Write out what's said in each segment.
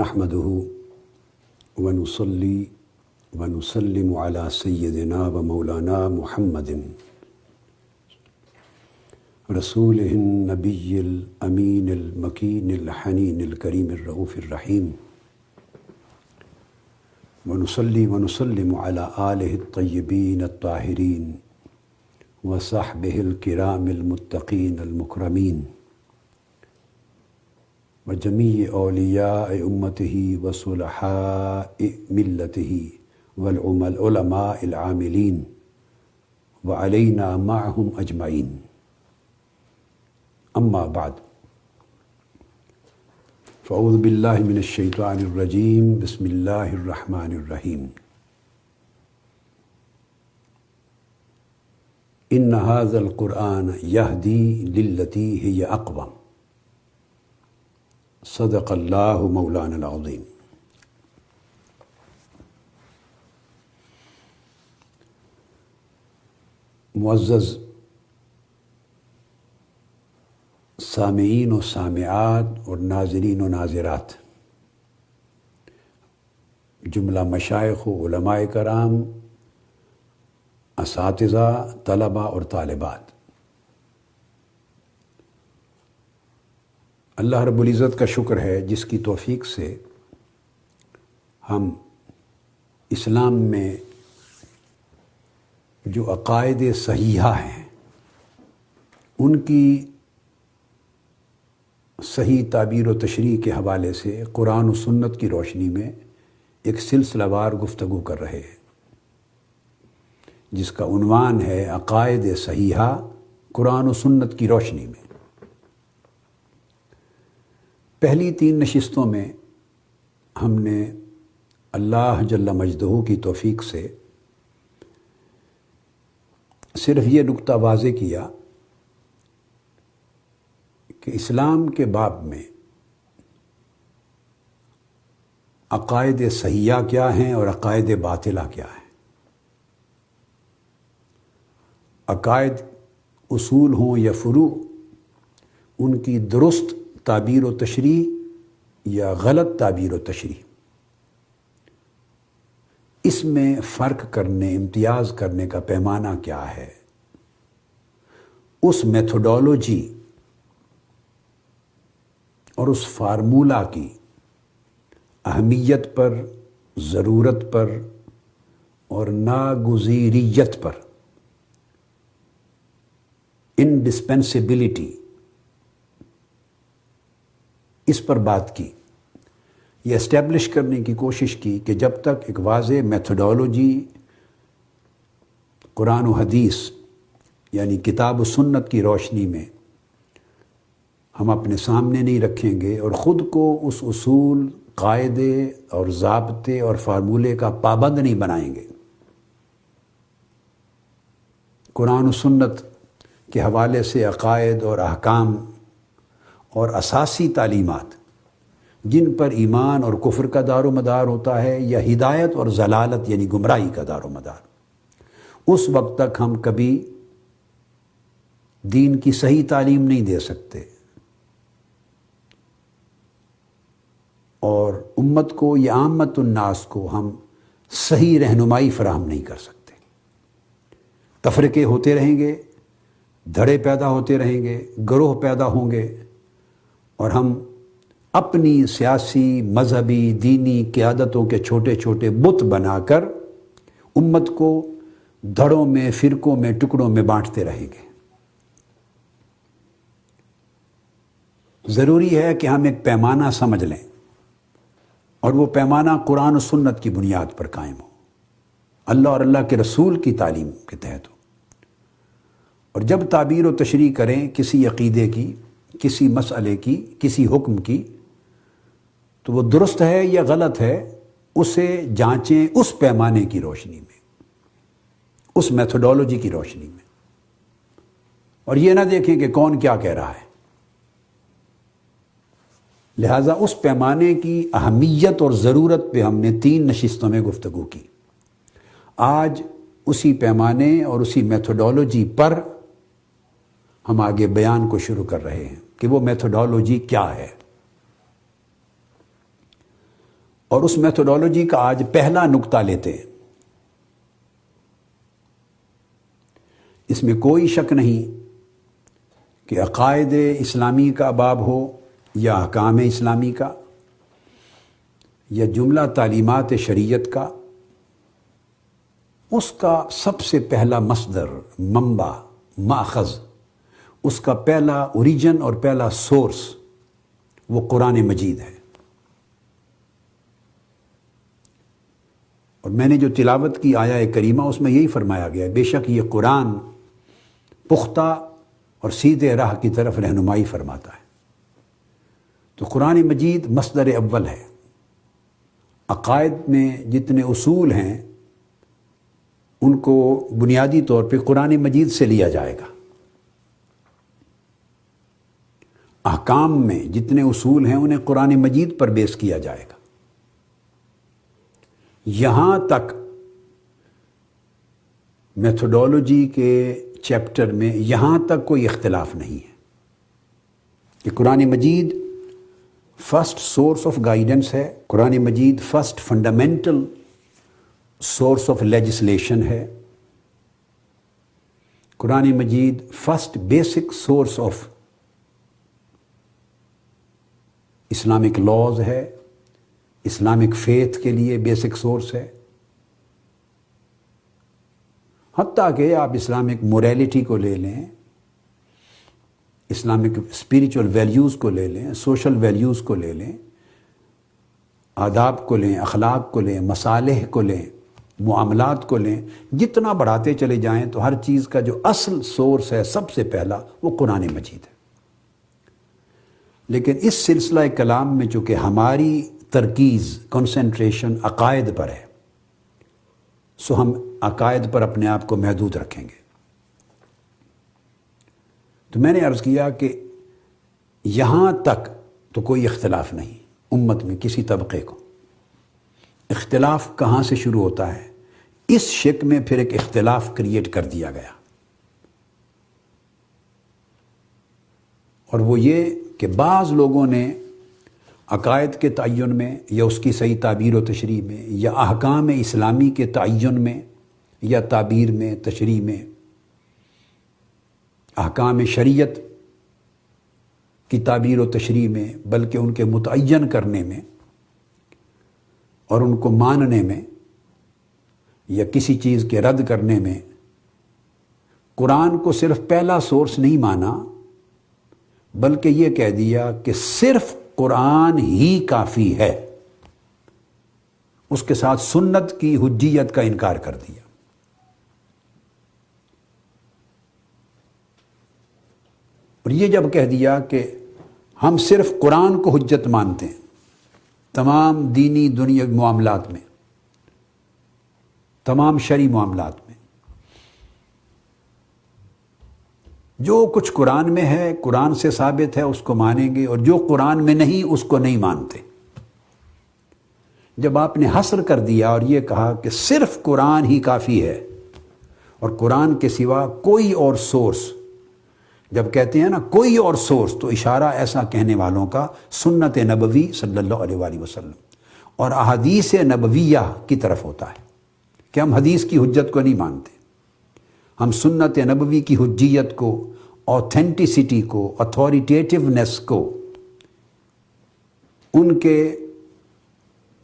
نحمده ونصلي ونسلم على سيدنا ومولانا محمد رسوله النبي الأمين المكين الحنين الكريم الرؤوف الرحيم ونصلي ونسلم على آله الطيبين الطاهرين وصحبه الكرام المتقين المكرمين وجميع أولياء أمته وصلحاء ملته والعلماء العاملين وعلينا معهم أجمعين. أما بعد فأعوذ بالله من الشيطان الرجيم. بسم الله الرحمن الرحيم. إن هذا القرآن يهدي للتي هي أقوم. صدق اللہ مولانا العظیم. معزز سامعین و سامعات اور ناظرین و ناظرات، جملہ مشائخ و علماء کرام، اساتذہ، طلباء اور طالبات، اللہ رب العزت کا شکر ہے جس کی توفیق سے ہم اسلام میں جو عقائد صحیحہ ہیں ان کی صحیح تعبیر و تشریح کے حوالے سے قرآن و سنت کی روشنی میں ایک سلسلہ وار گفتگو کر رہے ہیں، جس کا عنوان ہے عقائد صحیحہ قرآن و سنت کی روشنی میں. پہلی 3 نشستوں میں ہم نے اللہ جل مجدہ کی توفیق سے صرف یہ نقطہ واضح کیا کہ اسلام کے باب میں عقائد صحیحہ کیا ہیں اور عقائد باطلہ کیا ہیں. عقائد اصول ہوں یا فروع، ان کی درست تعبیر و تشریح یا غلط تعبیر و تشریح، اس میں فرق کرنے، امتیاز کرنے کا پیمانہ کیا ہے، اس میتھوڈولوجی اور اس فارمولہ کی اہمیت پر، ضرورت پر اور ناگزیریت پر، انڈسپینسبلٹی، اس پر بات کی. یہ اسٹیبلش کرنے کی کوشش کی کہ جب تک ایک واضح میتھوڈولوجی قرآن و حدیث یعنی کتاب و سنت کی روشنی میں ہم اپنے سامنے نہیں رکھیں گے اور خود کو اس اصول، قاعدے اور ضابطے اور فارمولے کا پابند نہیں بنائیں گے، قرآن و سنت کے حوالے سے عقائد اور احکام اور اساسی تعلیمات جن پر ایمان اور کفر کا دار و مدار ہوتا ہے یا ہدایت اور ضلالت یعنی گمراہی کا دار و مدار، اس وقت تک ہم کبھی دین کی صحیح تعلیم نہیں دے سکتے اور امت کو یا عامت الناس کو ہم صحیح رہنمائی فراہم نہیں کر سکتے. تفرقے ہوتے رہیں گے، دھڑے پیدا ہوتے رہیں گے، گروہ پیدا ہوں گے اور ہم اپنی سیاسی، مذہبی، دینی قیادتوں کے چھوٹے چھوٹے بت بنا کر امت کو دھڑوں میں، فرقوں میں، ٹکڑوں میں بانٹتے رہیں گے. ضروری ہے کہ ہم ایک پیمانہ سمجھ لیں اور وہ پیمانہ قرآن و سنت کی بنیاد پر قائم ہو، اللہ اور اللہ کے رسول کی تعلیم کے تحت ہو. اور جب تعبیر و تشریح کریں کسی عقیدے کی، کسی مسئلے کی، کسی حکم کی، تو وہ درست ہے یا غلط ہے، اسے جانچیں اس پیمانے کی روشنی میں، اس میتھوڈولوجی کی روشنی میں، اور یہ نہ دیکھیں کہ کون کیا کہہ رہا ہے. لہٰذا اس پیمانے کی اہمیت اور ضرورت پہ ہم نے 3 نشستوں میں گفتگو کی. آج اسی پیمانے اور اسی میتھوڈولوجی پر ہم آگے بیان کو شروع کر رہے ہیں کہ وہ میتھوڈولوجی کیا ہے. اور اس میتھڈالوجی کا آج پہلا نقطہ لیتے ہیں۔ اس میں کوئی شک نہیں کہ عقائد اسلامی کا باب ہو یا احکام اسلامی کا یا جملہ تعلیمات شریعت کا، اس کا سب سے پہلا مصدر، منبع، ماخذ، اس کا پہلا اوریجن اور پہلا سورس وہ قرآن مجید ہے۔ اور میں نے جو تلاوت کی آیہ کریمہ، اس میں یہی فرمایا گیا ہے، بے شک یہ قرآن پختہ اور سیدھے راہ کی طرف رہنمائی فرماتا ہے۔ تو قرآن مجید مصدر اول ہے۔ عقائد میں جتنے اصول ہیں ان کو بنیادی طور پہ قرآن مجید سے لیا جائے گا۔ احکام میں جتنے اصول ہیں انہیں قرآن مجید پر بیس کیا جائے گا۔ یہاں تک میتھڈالوجی کے چیپٹر میں یہاں تک کوئی اختلاف نہیں ہے کہ Quran Majeed first source of guidance ہے، Quran Majeed first fundamental source of legislation ہے، Quran Majeed first basic source of Islamic laws ہے، اسلامک فیتھ کے لیے بیسک سورس ہے۔ حتیٰ کہ آپ اسلامک موریلٹی کو لے لیں، اسلامک اسپریچول ویلیوز کو لے لیں، سوشل ویلیوز کو لے لیں، آداب کو لیں، اخلاق کو لیں، مصالح کو لیں، معاملات کو لیں، جتنا بڑھاتے چلے جائیں تو ہر چیز کا جو اصل سورس ہے سب سے پہلا وہ قرآن مجید ہے۔ لیکن اس سلسلہ کلام میں چونکہ ہماری ترکیز، کنسنٹریشن عقائد پر ہے، سو ہم عقائد پر اپنے آپ کو محدود رکھیں گے۔ تو میں نے عرض کیا کہ یہاں تک تو کوئی اختلاف نہیں امت میں کسی طبقے کو۔ اختلاف کہاں سے شروع ہوتا ہے؟ اس شک میں پھر ایک اختلاف کریٹ کر دیا گیا، اور وہ یہ کہ بعض لوگوں نے عقائد کے تعین میں یا اس کی صحیح تعبیر و تشریح میں یا احکام اسلامی کے تعین میں یا تعبیر میں، تشریح میں، احکام شریعت کی تعبیر و تشریح میں، بلکہ ان کے متعین کرنے میں اور ان کو ماننے میں یا کسی چیز کے رد کرنے میں قرآن کو صرف پہلا سورس نہیں مانا، بلکہ یہ کہہ دیا کہ صرف قرآن ہی کافی ہے، اس کے ساتھ سنت کی حجیت کا انکار کر دیا۔ اور یہ جب کہہ دیا کہ ہم صرف قرآن کو حجت مانتے ہیں تمام دینی دنیا معاملات میں، تمام شرعی معاملات میں، جو کچھ قرآن میں ہے قرآن سے ثابت ہے اس کو مانیں گے، اور جو قرآن میں نہیں اس کو نہیں مانتے۔ جب آپ نے حصر کر دیا اور یہ کہا کہ صرف قرآن ہی کافی ہے اور قرآن کے سوا کوئی اور سورس، جب کہتے ہیں نا کوئی اور سورس، تو اشارہ ایسا کہنے والوں کا سنت نبوی صلی اللہ علیہ وآلہ وسلم اور احادیث نبویہ کی طرف ہوتا ہے کہ ہم حدیث کی حجت کو نہیں مانتے، ہم سنت نبوی کی حجیت کو، اوتھینٹسٹی کو، اتھارٹیٹیونیس کو، ان کے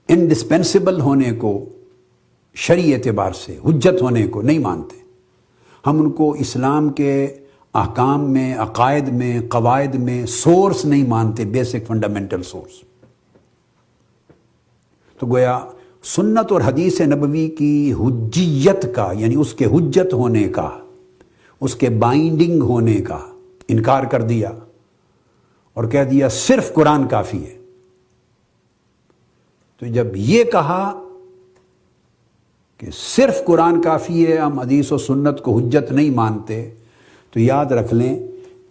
انڈسپینسیبل ہونے کو، شرعی اعتبار سے حجت ہونے کو نہیں مانتے۔ ہم ان کو اسلام کے احکام میں، عقائد میں، قواعد میں سورس نہیں مانتے، بیسک فنڈامنٹل سورس۔ تو گویا سنت اور حدیث نبوی کی حجیت کا، یعنی اس کے حجت ہونے کا، اس کے بائنڈنگ ہونے کا انکار کر دیا اور کہہ دیا صرف قرآن کافی ہے۔ تو جب یہ کہا کہ صرف قرآن کافی ہے، ہم حدیث و سنت کو حجت نہیں مانتے، تو یاد رکھ لیں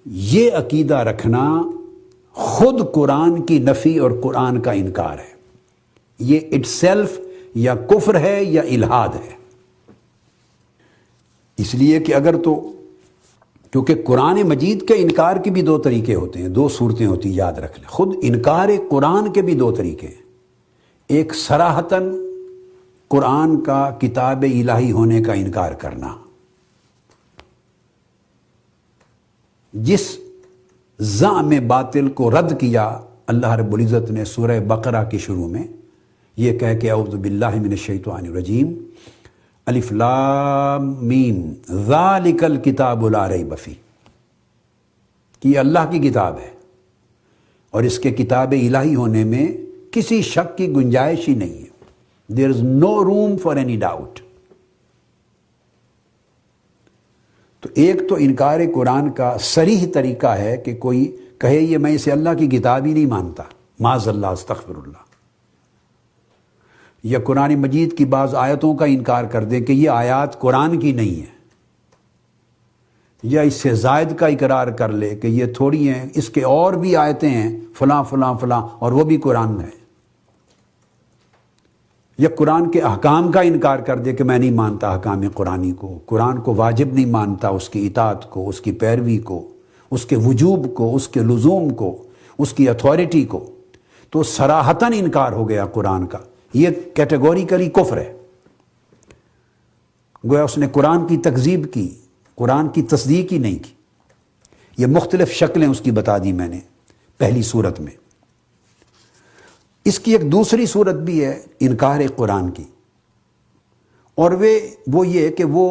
یہ عقیدہ رکھنا خود قرآن کی نفی اور قرآن کا انکار ہے، یہ اٹ سیلف یا کفر ہے یا الحاد ہے۔ اس لیے کہ اگر تو کیونکہ قرآن مجید کے انکار کے بھی دو طریقے ہوتے ہیں، دو صورتیں ہوتی ہیں، یاد رکھ لیں، خود انکار قرآن کے بھی دو طریقے ہیں۔ ایک صراحتاً قرآن کا کتاب الہی ہونے کا انکار کرنا. جس زعم باطل کو رد کیا اللہ رب العزت نے سورہ بقرہ کی شروع میں یہ کہہ کہ اعوذ باللہ من الشیطان الرجیم الف لام میم ذالک الکتاب لا ریب فیہ، کہ یہ اللہ کی کتاب ہے اور اس کے کتاب الہی ہونے میں کسی شک کی گنجائش ہی نہیں ہے. دیر از نو روم فار اینی ڈاؤٹ. تو ایک تو انکار قرآن کا صریح طریقہ ہے کہ کوئی کہے یہ میں اسے اللہ کی کتاب ہی نہیں مانتا، معاذ اللہ استغفر اللہ، یا قرآن مجید کی بعض آیتوں کا انکار کر دیں کہ یہ آیات قرآن کی نہیں ہے، یا اس سے زائد کا اقرار کر لے کہ یہ تھوڑی ہیں، اس کے اور بھی آیتیں ہیں فلاں فلاں فلاں اور وہ بھی قرآن میں ہے، یا قرآن کے احکام کا انکار کر دے کہ میں نہیں مانتا احکام قرآنی کو، قرآن کو واجب نہیں مانتا، اس کی اطاعت کو، اس کی پیروی کو، اس کے وجوب کو، اس کے لزوم کو، اس کی اتھارٹی کو، تو صراحتاً انکار ہو گیا قرآن کا. یہ کیٹیگوریکلی کفر ہے. گویا اس نے قرآن کی تکذیب کی، قرآن کی تصدیق ہی نہیں کی. یہ مختلف شکلیں اس کی بتا دی میں نے پہلی صورت میں. اس کی ایک دوسری صورت بھی ہے انکار قرآن کی، اور وہ یہ کہ وہ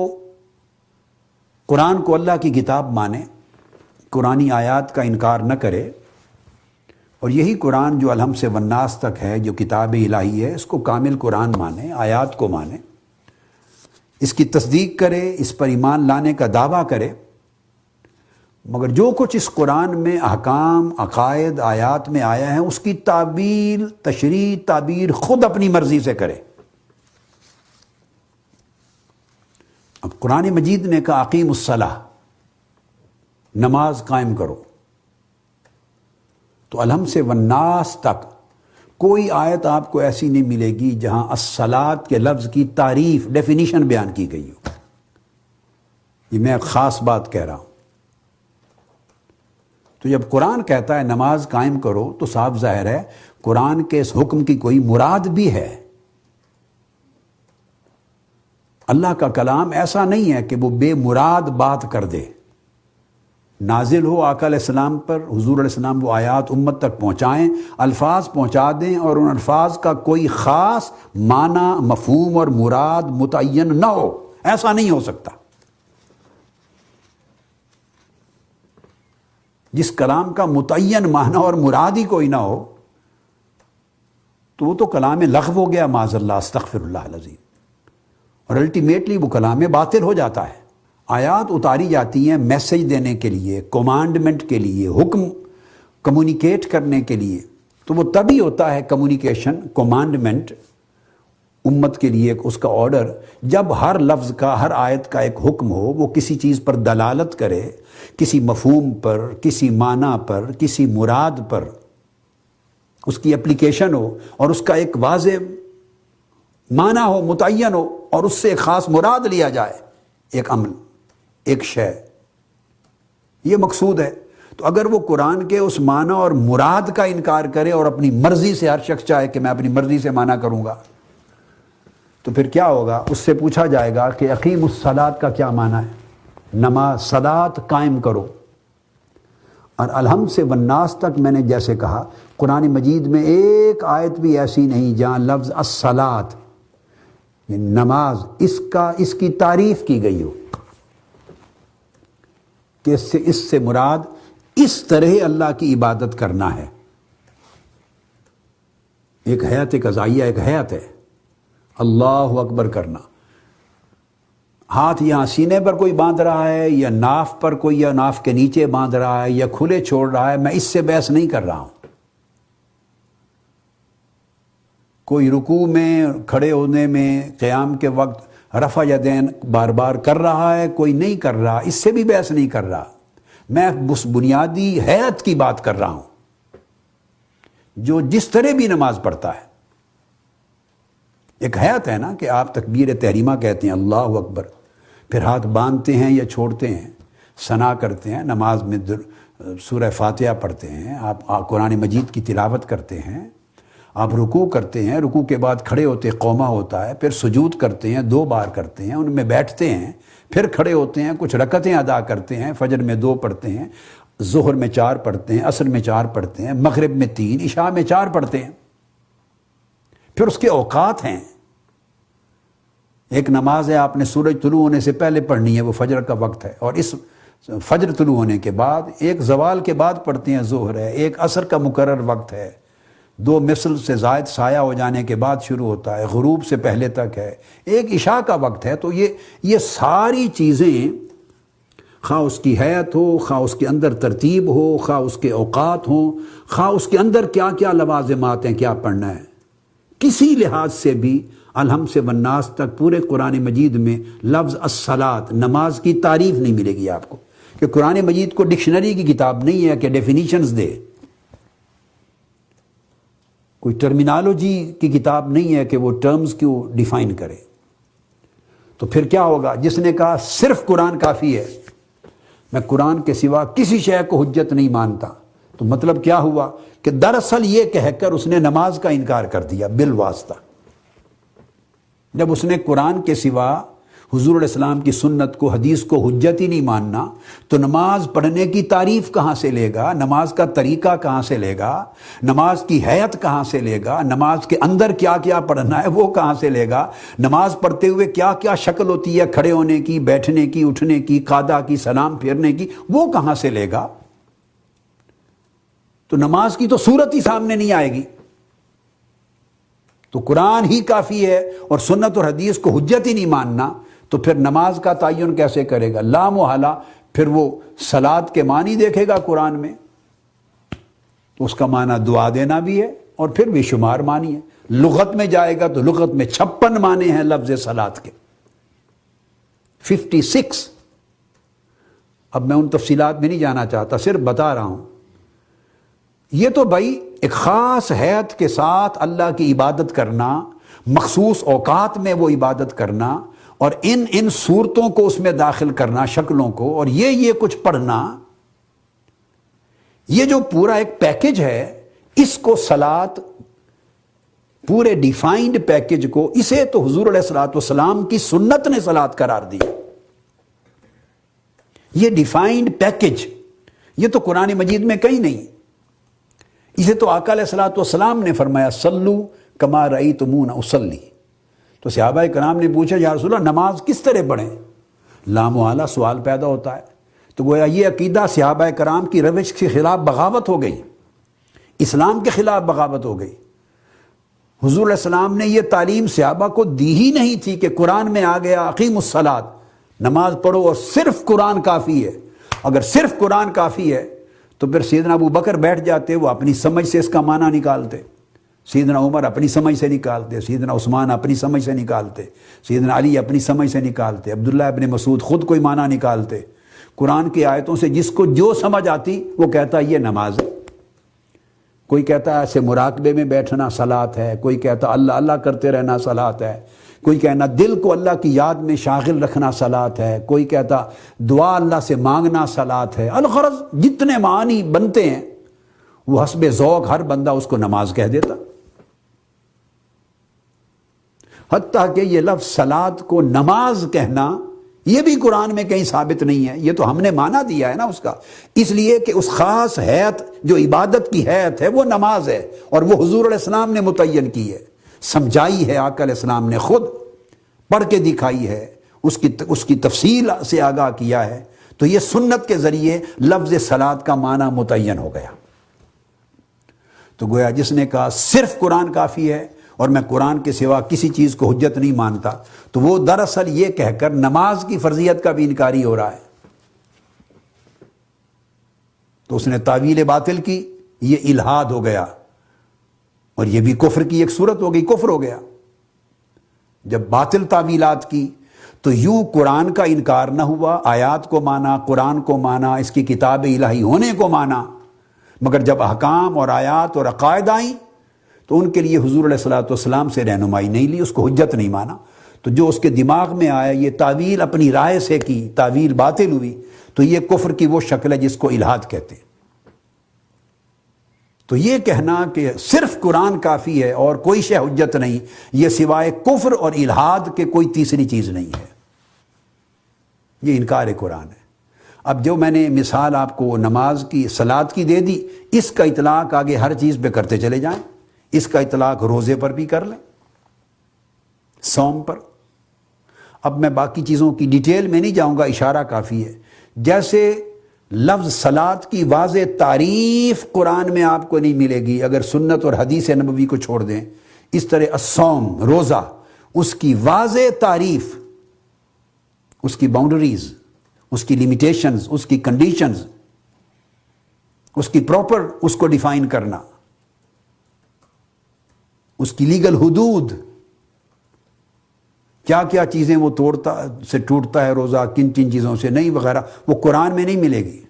قرآن کو اللہ کی کتاب مانے، قرآنی آیات کا انکار نہ کرے، اور یہی قرآن جو الحمد سے والناس تک ہے، جو کتاب الہی ہے، اس کو کامل قرآن مانے، آیات کو مانے، اس کی تصدیق کرے، اس پر ایمان لانے کا دعویٰ کرے، مگر جو کچھ اس قرآن میں احکام، عقائد، آیات میں آیا ہے اس کی تعبیر، تشریح، تعبیر خود اپنی مرضی سے کرے. اب قرآن مجید نے کہا اقیم الصلاۃ، نماز قائم کرو، تو الحمد سے والناس تک کوئی آیت آپ کو ایسی نہیں ملے گی جہاں الصلاۃ کے لفظ کی تعریف، ڈیفینیشن بیان کی گئی ہو. یہ میں ایک خاص بات کہہ رہا ہوں. تو جب قرآن کہتا ہے نماز قائم کرو تو صاف ظاہر ہے قرآن کے اس حکم کی کوئی مراد بھی ہے. اللہ کا کلام ایسا نہیں ہے کہ وہ بے مراد بات کر دے. نازل ہو آقا علیہ السلام پر، حضور علیہ السلام وہ آیات امت تک پہنچائیں، الفاظ پہنچا دیں، اور ان الفاظ کا کوئی خاص معنی، مفہوم اور مراد متعین نہ ہو. ایسا نہیں ہو سکتا. جس کلام کا متعین معنی اور مراد ہی کوئی نہ ہو تو وہ تو کلام لغو ہو گیا، معاذ اللہ استغفر اللہ العظیم، اور الٹیمیٹلی وہ کلام باطل ہو جاتا ہے. آیات اتاری جاتی ہیں میسج دینے کے لیے، کمانڈمنٹ کے لیے، حکم کمیونیکیٹ کرنے کے لیے، تو وہ تبھی ہوتا ہے کمیونیکیشن، کمانڈمنٹ امت کے لیے اس کا آرڈر، جب ہر لفظ کا، ہر آیت کا ایک حکم ہو، وہ کسی چیز پر دلالت کرے، کسی مفہوم پر، کسی معنی پر، کسی مراد پر اس کی اپلیکیشن ہو، اور اس کا ایک واضح معنی ہو، متعین ہو، اور اس سے ایک خاص مراد لیا جائے، ایک عمل، ایک شے. یہ مقصود ہے. تو اگر وہ قرآن کے اس معنی اور مراد کا انکار کرے اور اپنی مرضی سے، ہر شخص چاہے کہ میں اپنی مرضی سے معنی کروں گا، تو پھر کیا ہوگا؟ اس سے پوچھا جائے گا کہ اقیم الصلاۃ کا کیا معنی ہے؟ نماز، صلاۃ قائم کرو. اور الحمد سے والناس تک میں نے جیسے کہا، قرآن مجید میں ایک آیت بھی ایسی نہیں جہاں لفظ الصلاۃ، نماز، اس کی تعریف کی گئی ہو کہ اس سے مراد اس طرح اللہ کی عبادت کرنا ہے. ایک حیات قضائیہ، ایک حیات ہے اللہ اکبر کرنا. ہاتھ یہاں سینے پر کوئی باندھ رہا ہے، یا ناف پر کوئی، یا ناف کے نیچے باندھ رہا ہے، یا کھلے چھوڑ رہا ہے، میں اس سے بحث نہیں کر رہا ہوں. کوئی رکوع میں، کھڑے ہونے میں، قیام کے وقت رفع یدین بار بار کر رہا ہے، کوئی نہیں کر رہا، اس سے بھی بحث نہیں کر رہا. میں اس بنیادی حیت کی بات کر رہا ہوں جو جس طرح بھی نماز پڑھتا ہے. ایک حیات ہے نا کہ آپ تکبیر تحریمہ کہتے ہیں اللہ اکبر، پھر ہاتھ باندھتے ہیں یا چھوڑتے ہیں، ثنا کرتے ہیں، نماز میں سورہ فاتحہ پڑھتے ہیں، آپ قرآن مجید کی تلاوت کرتے ہیں، آپ رکوع کرتے ہیں، رکوع کے بعد کھڑے ہوتے قومہ ہوتا ہے، پھر سجود کرتے ہیں 2 بار کرتے ہیں، ان میں بیٹھتے ہیں، پھر کھڑے ہوتے ہیں، کچھ رکعتیں ادا کرتے ہیں، فجر میں 2 پڑھتے ہیں، ظہر میں 4 پڑھتے ہیں، عصر میں 4 پڑھتے ہیں، مغرب میں 3، عشاء میں 4 پڑھتے ہیں۔ پھر اس کے اوقات ہیں، ایک نماز ہے آپ نے سورج طلوع ہونے سے پہلے پڑھنی ہے، وہ فجر کا وقت ہے، اور اس فجر طلوع ہونے کے بعد ایک زوال کے بعد پڑھتے ہیں ظہر ہے، ایک عصر کا مقرر وقت ہے، 2 مثل سے زائد سایہ ہو جانے کے بعد شروع ہوتا ہے، غروب سے پہلے تک ہے، ایک عشاء کا وقت ہے۔ تو یہ ساری چیزیں، خواہ اس کی حیت ہو، خواہ اس کے اندر ترتیب ہو، خواہ اس کے اوقات ہوں، خواہ اس کے اندر کیا کیا لوازمات ہیں، کیا پڑھنا ہے، کسی لحاظ سے بھی الحم سے والناس تک پورے قرآن مجید میں لفظ الصلاۃ، نماز کی تعریف نہیں ملے گی آپ کو، کہ قرآن مجید کو ڈکشنری کی کتاب نہیں ہے کہ ڈیفینیشنز دے، کوئی ٹرمینالوجی کی کتاب نہیں ہے کہ وہ ٹرمز کو ڈیفائن کرے۔ تو پھر کیا ہوگا؟ جس نے کہا صرف قرآن کافی ہے، میں قرآن کے سوا کسی شے کو حجت نہیں مانتا، تو مطلب کیا ہوا کہ دراصل یہ کہہ کر اس نے نماز کا انکار کر دیا بالواسطہ۔ جب اس نے قرآن کے سوا حضور علیہ السلام کی سنت کو، حدیث کو حجت ہی نہیں ماننا، تو نماز پڑھنے کی تعریف کہاں سے لے گا؟ نماز کا طریقہ کہاں سے لے گا؟ نماز کی حیت کہاں سے لے گا؟ نماز کے اندر کیا کیا پڑھنا ہے وہ کہاں سے لے گا؟ نماز پڑھتے ہوئے کیا کیا شکل ہوتی ہے کھڑے ہونے کی، بیٹھنے کی، اٹھنے کی، قعدہ کی، سلام پھیرنے کی، وہ کہاں سے لے گا؟ تو نماز کی تو صورت ہی سامنے نہیں آئے گی۔ تو قرآن ہی کافی ہے اور سنت اور حدیث کو حجت ہی نہیں ماننا، تو پھر نماز کا تعین کیسے کرے گا؟ لا محالہ پھر وہ صلاۃ کے معنی دیکھے گا قرآن میں، تو اس کا معنی دعا دینا بھی ہے اور پھر بے شمار معنی ہے۔ لغت میں جائے گا تو لغت میں 56 معنی ہیں لفظ صلاۃ کے، 56۔ اب میں ان تفصیلات میں نہیں جانا چاہتا، صرف بتا رہا ہوں۔ یہ تو بھائی ایک خاص حیت کے ساتھ اللہ کی عبادت کرنا، مخصوص اوقات میں وہ عبادت کرنا، اور ان صورتوں کو اس میں داخل کرنا، شکلوں کو، اور یہ کچھ پڑھنا، یہ جو پورا ایک پیکج ہے، اس کو صلاۃ، پورے ڈیفائنڈ پیکج کو، اسے تو حضور علیہ الصلوۃ والسلام کی سنت نے صلاۃ قرار دی۔ یہ ڈیفائنڈ پیکج، یہ تو قرآن مجید میں کہیں نہیں، اسے تو آقا علیہ الصلوۃ والسلام نے فرمایا صلو کما رأیتمون اصلی۔ تو صحابہ کرام نے پوچھا یا رسول اللہ نماز کس طرح پڑھیں؟ لامحالہ سوال پیدا ہوتا ہے۔ تو گویا یہ عقیدہ صحابہ کرام کی روش کے خلاف بغاوت ہو گئی، اسلام کے خلاف بغاوت ہو گئی۔ حضور علیہ السلام نے یہ تعلیم صحابہ کو دی ہی نہیں تھی کہ قرآن میں آ گیا اقیموا الصلاۃ، نماز پڑھو اور صرف قرآن کافی ہے۔ اگر صرف قرآن کافی ہے تو پھر سیدنا ابو بکر بیٹھ جاتے، وہ اپنی سمجھ سے اس کا معنی نکالتے، سیدنا عمر اپنی سمجھ سے نکالتے، سیدنا عثمان اپنی سمجھ سے نکالتے، سیدنا علی اپنی سمجھ سے نکالتے، عبداللہ ابن مسعود خود کوئی معنی نکالتے۔ قرآن کی آیتوں سے جس کو جو سمجھ آتی وہ کہتا یہ نماز ہے۔ کوئی کہتا ہے ایسے مراقبے میں بیٹھنا صلاۃ ہے، کوئی کہتا اللہ اللہ کرتے رہنا صلاۃ ہے، کوئی کہنا دل کو اللہ کی یاد میں شاغل رکھنا صلاۃ ہے، کوئی کہتا دعا اللہ سے مانگنا صلاۃ ہے۔ الغرض جتنے معنی بنتے ہیں وہ حسب ذوق ہر بندہ اس کو نماز کہہ دیتا۔ حتیٰ کہ یہ لفظ صلاۃ کو نماز کہنا یہ بھی قرآن میں کہیں ثابت نہیں ہے، یہ تو ہم نے معنی دیا ہے نا اس کا، اس لیے کہ اس خاص حیت جو عبادت کی حیت ہے وہ نماز ہے، اور وہ حضور علیہ السلام نے متعین کی ہے، سمجھائی ہے آقا علیہ السلام نے، خود پڑھ کے دکھائی ہے، اس کی تفصیل سے آگاہ کیا ہے۔ تو یہ سنت کے ذریعے لفظ صلاۃ کا معنی متعین ہو گیا۔ تو گویا جس نے کہا صرف قرآن کافی ہے اور میں قرآن کے سوا کسی چیز کو حجت نہیں مانتا، تو وہ دراصل یہ کہہ کر نماز کی فرضیت کا بھی انکاری ہو رہا ہے۔ تو اس نے تعویل باطل کی، یہ الہاد ہو گیا، اور یہ بھی کفر کی ایک صورت ہو گئی، کفر ہو گیا۔ جب باطل تعویلات کی تو یوں قرآن کا انکار نہ ہوا، آیات کو مانا، قرآن کو مانا، اس کی کتاب الہی ہونے کو مانا، مگر جب احکام اور آیات اور عقائد آئیں تو ان کے لیے حضور علیہ الصلوۃ والسلام سے رہنمائی نہیں لی، اس کو حجت نہیں مانا۔ تو جو اس کے دماغ میں آیا، یہ تعویل اپنی رائے سے کی، تعویل باطل ہوئی، تو یہ کفر کی وہ شکل ہے جس کو الہاد کہتے ہیں۔ تو یہ کہنا کہ صرف قرآن کافی ہے اور کوئی شے حجت نہیں، یہ سوائے کفر اور الحاد کے کوئی تیسری چیز نہیں ہے، یہ انکار قرآن ہے۔ اب جو میں نے مثال آپ کو نماز کی، صلاۃ کی دے دی، اس کا اطلاق آگے ہر چیز پہ کرتے چلے جائیں، اس کا اطلاق روزے پر بھی کر لیں، صوم پر۔ اب میں باقی چیزوں کی ڈیٹیل میں نہیں جاؤں گا، اشارہ کافی ہے۔ جیسے لفظ صلاۃ کی واضح تعریف قرآن میں آپ کو نہیں ملے گی اگر سنت اور حدیث نبوی کو چھوڑ دیں، اس طرح الصوم، روزہ، اس کی واضح تعریف، اس کی باؤنڈریز، اس کی لیمیٹیشنز، اس کی کنڈیشنز، اس کی پراپر اس کو ڈیفائن کرنا، اس کی لیگل حدود، کیا کیا چیزیں وہ ٹوٹتا ہے روزہ، کن کن چیزوں سے نہیں وغیرہ، وہ قرآن میں نہیں ملے گی۔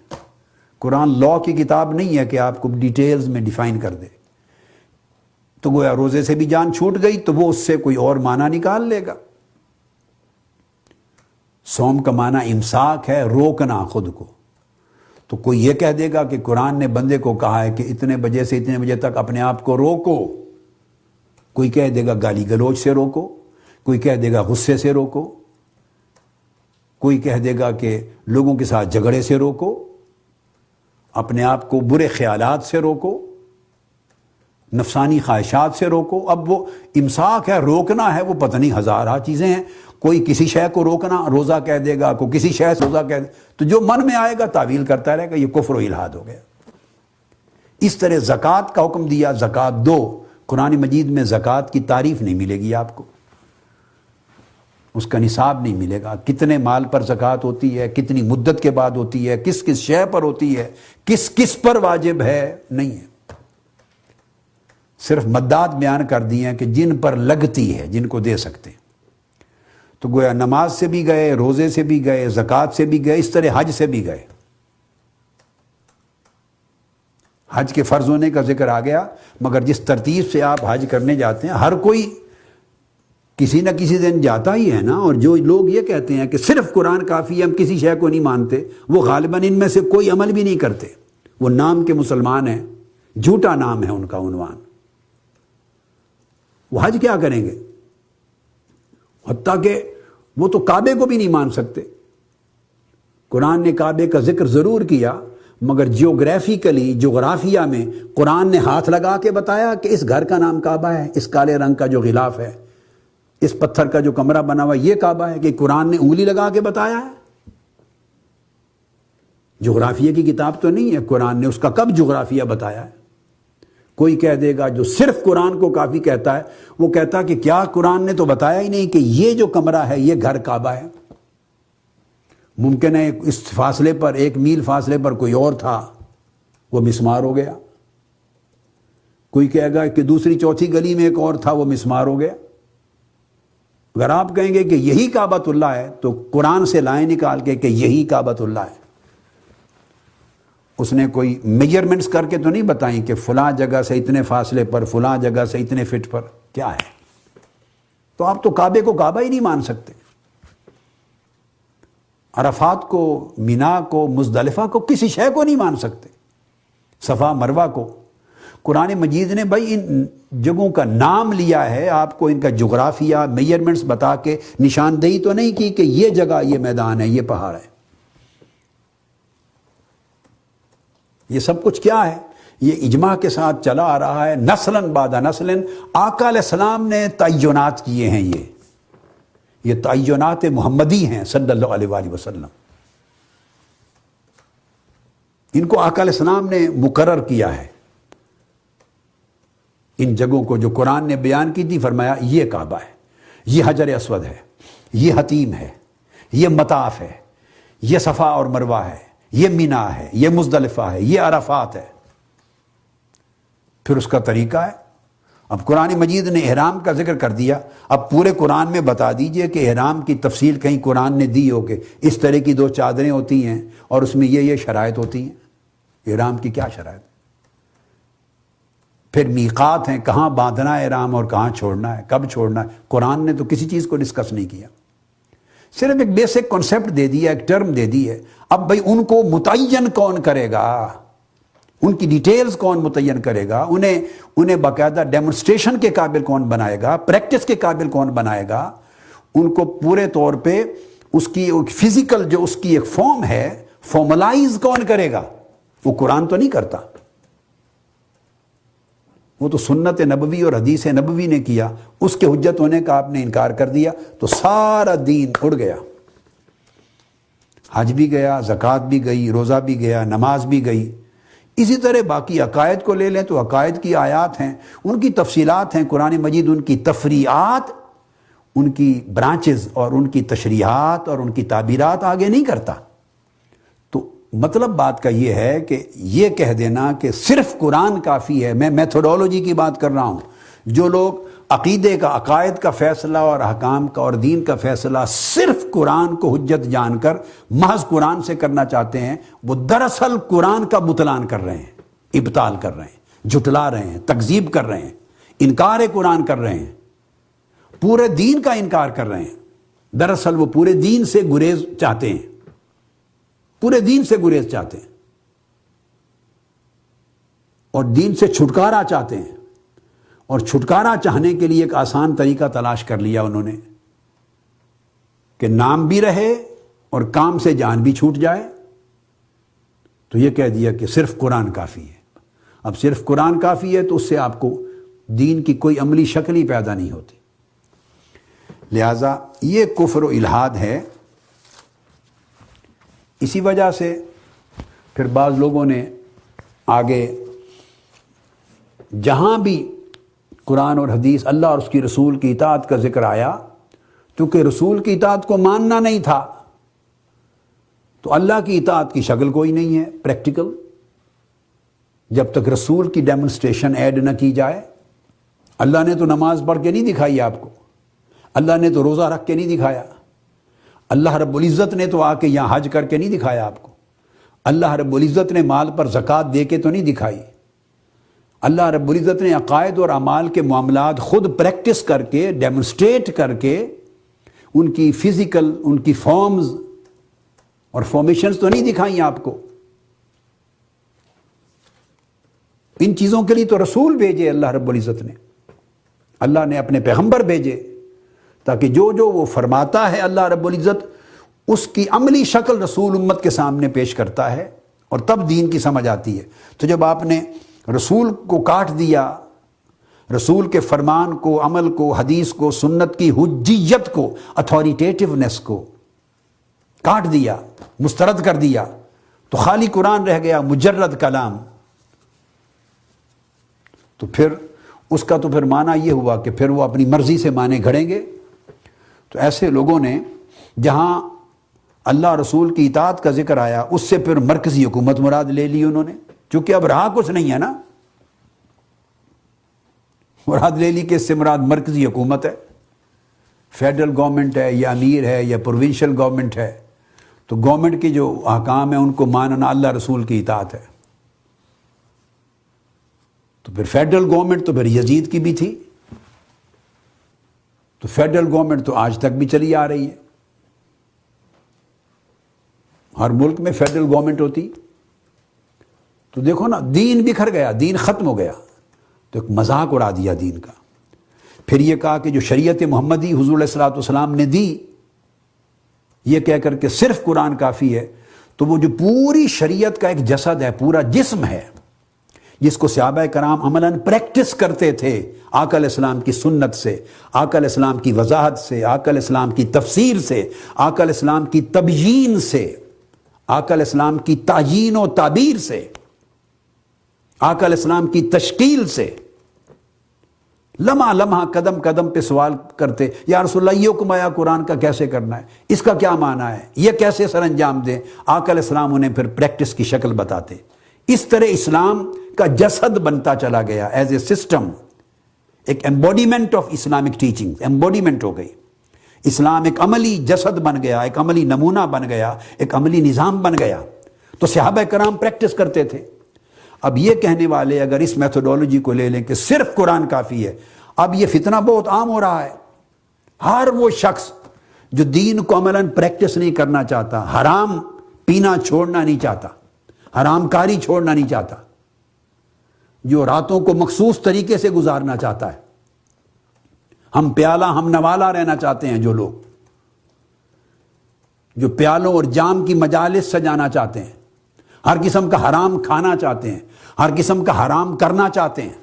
قرآن لا کی کتاب نہیں ہے کہ آپ کو ڈیٹیلز میں ڈیفائن کر دے۔ تو گویا روزے سے بھی جان چھوٹ گئی تو وہ اس سے کوئی اور معنی نکال لے گا۔ صوم کا معنی امساک ہے، روکنا خود کو۔ تو کوئی یہ کہہ دے گا کہ قرآن نے بندے کو کہا ہے کہ اتنے بجے سے اتنے بجے تک اپنے آپ کو روکو، کوئی کہہ دے گا گالی گلوچ سے روکو، کوئی کہہ دے گا غصے سے روکو، کوئی کہہ دے گا کہ لوگوں کے ساتھ جھگڑے سے روکو، اپنے آپ کو برے خیالات سے روکو، نفسانی خواہشات سے روکو۔ اب وہ امساک ہے، روکنا ہے، وہ پتہ نہیں ہزارہ چیزیں ہیں۔ کوئی کسی شے کو روکنا روزہ کہہ دے گا، کوئی کسی شے سے روزہ کہہ دے، تو جو من میں آئے گا تعویل کرتا رہے گا، یہ کفر و الحاد ہو گیا۔ اس طرح زکوٰۃ کا حکم دیا، زکوٰۃ دو، قرآن مجید میں زکوٰۃ کی تعریف نہیں ملے گی آپ کو، اس کا نصاب نہیں ملے گا، کتنے مال پر زکوٰۃ ہوتی ہے، کتنی مدت کے بعد ہوتی ہے، کس کس شے پر ہوتی ہے، کس کس پر واجب ہے، نہیں ہے۔ صرف مدات بیان کر دی ہیں کہ جن پر لگتی ہے، جن کو دے سکتے ہیں۔ تو گویا نماز سے بھی گئے، روزے سے بھی گئے، زکوٰۃ سے بھی گئے، اس طرح حج سے بھی گئے۔ حج کے فرض ہونے کا ذکر آ گیا، مگر جس ترتیب سے آپ حج کرنے جاتے ہیں، ہر کوئی کسی نہ کسی دن جاتا ہی ہے نا۔ اور جو لوگ یہ کہتے ہیں کہ صرف قرآن کافی ہے، ہم کسی شے کو نہیں مانتے، وہ غالباً ان میں سے کوئی عمل بھی نہیں کرتے، وہ نام کے مسلمان ہیں، جھوٹا نام ہے ان کا عنوان۔ وہ حج کیا کریں گے؟ حتیٰ کہ وہ تو کعبے کو بھی نہیں مان سکتے۔ قرآن نے کعبے کا ذکر ضرور کیا، مگر جیوگرافیکلی، جغرافیہ میں قرآن نے ہاتھ لگا کے بتایا کہ اس گھر کا نام کعبہ ہے، اس کالے رنگ کا جو غلاف ہے، اس پتھر کا جو کمرہ بنا ہوا یہ کعبہ ہے، کہ قرآن نے انگلی لگا کے بتایا ہے؟ جغرافیہ کی کتاب تو نہیں ہے، قرآن نے اس کا کب جغرافیہ بتایا ہے؟ کوئی کہہ دے گا جو صرف قرآن کو کافی کہتا ہے، وہ کہتا کہ کیا قرآن نے تو بتایا ہی نہیں کہ یہ جو کمرہ ہے یہ گھر کعبہ ہے؟ ممکن ہے اس فاصلے پر، 1 میل فاصلے پر کوئی اور تھا، وہ مسمار ہو گیا۔ کوئی کہے گا کہ دوسری چوتھی گلی میں ایک اور تھا، وہ مسمار ہو گیا۔ اگر آپ کہیں گے کہ یہی کعبۃ اللہ ہے تو قرآن سے لائیں نکال کے کہ یہی کعبۃ اللہ ہے۔ اس نے کوئی میجرمنٹس کر کے تو نہیں بتائیں کہ فلاں جگہ سے اتنے فاصلے پر، فلاں جگہ سے اتنے فٹ پر، کیا ہے؟ تو آپ تو کعبے کو کعبہ ہی نہیں مان سکتے۔ عرفات کو، مینا کو، مزدلفہ کو، کسی شے کو نہیں مان سکتے، صفا مروہ کو۔ قرآن مجید نے بھائی ان جگہوں کا نام لیا ہے، آپ کو ان کا جغرافیہ، میجرمنٹس بتا کے نشاندہی تو نہیں کی کہ یہ جگہ، یہ میدان ہے، یہ پہاڑ ہے۔ یہ سب کچھ کیا ہے؟ یہ اجماع کے ساتھ چلا آ رہا ہے، نسلاً بعد نسلاً۔ آقا علیہ السلام نے تعینات کیے ہیں، یہ تعینات محمدی ہیں صلی اللہ علیہ وآلہ وسلم۔ ان کو آقا علیہ السلام نے مقرر کیا ہے، ان جگہوں کو جو قرآن نے بیان کی تھی، فرمایا یہ کعبہ ہے، یہ حجر اسود ہے، یہ حتیم ہے، یہ مطاف ہے، یہ صفا اور مروہ ہے، یہ مینا ہے، یہ مزدلفہ ہے، یہ عرفات ہے۔ پھر اس کا طریقہ ہے۔ اب قرآن مجید نے احرام کا ذکر کر دیا، اب پورے قرآن میں بتا دیجئے کہ احرام کی تفصیل کہیں قرآن نے دی ہو کہ اس طرح کی 2 چادریں ہوتی ہیں اور اس میں یہ شرائط ہوتی ہیں۔ احرام کی کیا شرائط؟ پھر میقات ہیں، کہاں باندھنا ہے احرام اور کہاں چھوڑنا ہے، کب چھوڑنا ہے۔ قرآن نے تو کسی چیز کو ڈسکس نہیں کیا، صرف ایک بیسک کانسیپٹ دے دیا، ایک ٹرم دے دی ہے۔ اب بھائی ان کو متعین کون کرے گا؟ ان کی ڈیٹیلز کون متعین کرے گا؟ انہیں باقاعدہ ڈیمونسٹریشن کے قابل کون بنائے گا؟ پریکٹس کے قابل کون بنائے گا؟ ان کو پورے طور پہ اس کی فزیکل جو اس کی ایک فارم ہے فارملائز کون کرے گا؟ وہ قرآن تو نہیں کرتا، وہ تو سنت نبوی اور حدیث نبوی نے کیا۔ اس کے حجت ہونے کا آپ نے انکار کر دیا تو سارا دین اڑ گیا، حج بھی گیا، زکوٰۃ بھی گئی، روزہ بھی گیا، نماز بھی گئی۔ اسی طرح باقی عقائد کو لے لیں تو عقائد کی آیات ہیں، ان کی تفصیلات ہیں، قرآن مجید ان کی تفریعات، ان کی برانچز اور ان کی تشریحات اور ان کی تعبیرات آگے نہیں کرتا۔ تو مطلب بات کا یہ ہے کہ یہ کہہ دینا کہ صرف قرآن کافی ہے، میں میتھوڈولوجی کی بات کر رہا ہوں، جو لوگ عقیدے کا، عقائد کا فیصلہ اور احکام کا اور دین کا فیصلہ صرف قرآن کو حجت جان کر محض قرآن سے کرنا چاہتے ہیں، وہ دراصل قرآن کا بطلان کر رہے ہیں، ابطال کر رہے ہیں، جھٹلا رہے ہیں، تکذیب کر رہے ہیں، انکار قرآن کر رہے ہیں، پورے دین کا انکار کر رہے ہیں۔ دراصل وہ پورے دین سے گریز چاہتے ہیں، پورے دین سے گریز چاہتے ہیں اور دین سے چھٹکارا چاہتے ہیں، اور چھٹکارا چاہنے کے لیے ایک آسان طریقہ تلاش کر لیا انہوں نے کہ نام بھی رہے اور کام سے جان بھی چھوٹ جائے، تو یہ کہہ دیا کہ صرف قرآن کافی ہے۔ اب صرف قرآن کافی ہے تو اس سے آپ کو دین کی کوئی عملی شکل ہی پیدا نہیں ہوتی۔ لہٰذا یہ کفر و الحاد ہے۔ اسی وجہ سے پھر بعض لوگوں نے آگے جہاں بھی قرآن اور حدیث، اللہ اور اس کی رسول کی اطاعت کا ذکر آیا، چونکہ رسول کی اطاعت کو ماننا نہیں تھا تو اللہ کی اطاعت کی شکل کوئی نہیں ہے پریکٹیکل، جب تک رسول کی ڈیمونسٹریشن ایڈ نہ کی جائے۔ اللہ نے تو نماز پڑھ کے نہیں دکھائی آپ کو، اللہ نے تو روزہ رکھ کے نہیں دکھایا، اللہ رب العزت نے تو آ کے یہاں حج کر کے نہیں دکھایا آپ کو، اللہ رب العزت نے مال پر زکوٰۃ دے کے تو نہیں دکھائی، اللہ رب العزت نے عقائد اور اعمال کے معاملات خود پریکٹس کر کے، ڈیمونسٹریٹ کر کے، ان کی فزیکل، ان کی فارمز اور فارمیشنز تو نہیں دکھائیں آپ کو۔ ان چیزوں کے لیے تو رسول بھیجے اللہ رب العزت نے، اللہ نے اپنے پیغمبر بھیجے تاکہ جو وہ فرماتا ہے اللہ رب العزت اس کی عملی شکل رسول امت کے سامنے پیش کرتا ہے، اور تب دین کی سمجھ آتی ہے۔ تو جب آپ نے رسول کو کاٹ دیا، رسول کے فرمان کو، عمل کو، حدیث کو، سنت کی حجیت کو، اتھارٹیٹیونیس کو کاٹ دیا، مسترد کر دیا، تو خالی قرآن رہ گیا، مجرد کلام، تو پھر اس کا تو پھر معنی یہ ہوا کہ پھر وہ اپنی مرضی سے معنی گھڑیں گے۔ تو ایسے لوگوں نے جہاں اللہ رسول کی اطاعت کا ذکر آیا اس سے پھر مرکزی حکومت مراد لے لی انہوں نے، چونکہ اب رہا کچھ نہیں ہے نا، مراد لے لی کہ اس سے مراد مرکزی حکومت ہے، فیڈرل گورنمنٹ ہے یا امیر ہے یا پروونشل گورنمنٹ ہے، تو گورنمنٹ کے جو احکام ہیں ان کو ماننا اللہ رسول کی اطاعت ہے۔ تو پھر فیڈرل گورنمنٹ تو پھر یزید کی بھی تھی، تو فیڈرل گورنمنٹ تو آج تک بھی چلی آ رہی ہے، ہر ملک میں فیڈرل گورنمنٹ ہوتی۔ تو دیکھو نا، دین بکھر گیا، دین ختم ہو گیا، تو ایک مذاق اڑا دیا دین کا۔ پھر یہ کہا کہ جو شریعت محمدی حضور علیہ الصلوۃ والسلام نے دی، یہ کہہ کر کے صرف قرآن کافی ہے، تو وہ جو پوری شریعت کا ایک جسد ہے، پورا جسم ہے، جس کو صحابہ کرام عملاً پریکٹس کرتے تھے آقا علیہ السلام کی سنت سے، آقا علیہ السلام کی وضاحت سے، آقا علیہ السلام کی تفسیر سے، آقا علیہ السلام کی تبیین سے، آقا علیہ السلام کی تعیین و تعبیر سے، آقا علیہ السلام کی تشکیل سے، لمحہ لمحہ قدم قدم پہ سوال کرتے، یا رسول اللہ یہ حکم آیا قرآن کا کیسے کرنا ہے، اس کا کیا معنی ہے، یہ کیسے سر انجام دیں، آقا علیہ السلام انہیں پھر پریکٹس کی شکل بتاتے۔ اس طرح اسلام کا جسد بنتا چلا گیا ایز اے سسٹم، ایک embodiment of Islamic teaching, embodiment ہو گئی۔ اسلام ایک عملی جسد بن گیا، ایک عملی نمونہ بن گیا، ایک عملی نظام بن گیا۔ تو صحابہ کرام پریکٹس کرتے تھے۔ اب یہ کہنے والے اگر اس میتھوڈولوجی کو لے لیں کہ صرف قرآن کافی ہے، اب یہ فتنہ بہت عام ہو رہا ہے۔ ہر وہ شخص جو دین کو عملاً پریکٹس نہیں کرنا چاہتا، حرام پینا چھوڑنا نہیں چاہتا، حرام کاری چھوڑنا نہیں چاہتا، جو راتوں کو مخصوص طریقے سے گزارنا چاہتا ہے، ہم پیالہ ہم نوالا رہنا چاہتے ہیں، جو لوگ جو پیالوں اور جام کی مجالس سجانا چاہتے ہیں، ہر قسم کا حرام کھانا چاہتے ہیں، ہر قسم کا حرام کرنا چاہتے ہیں،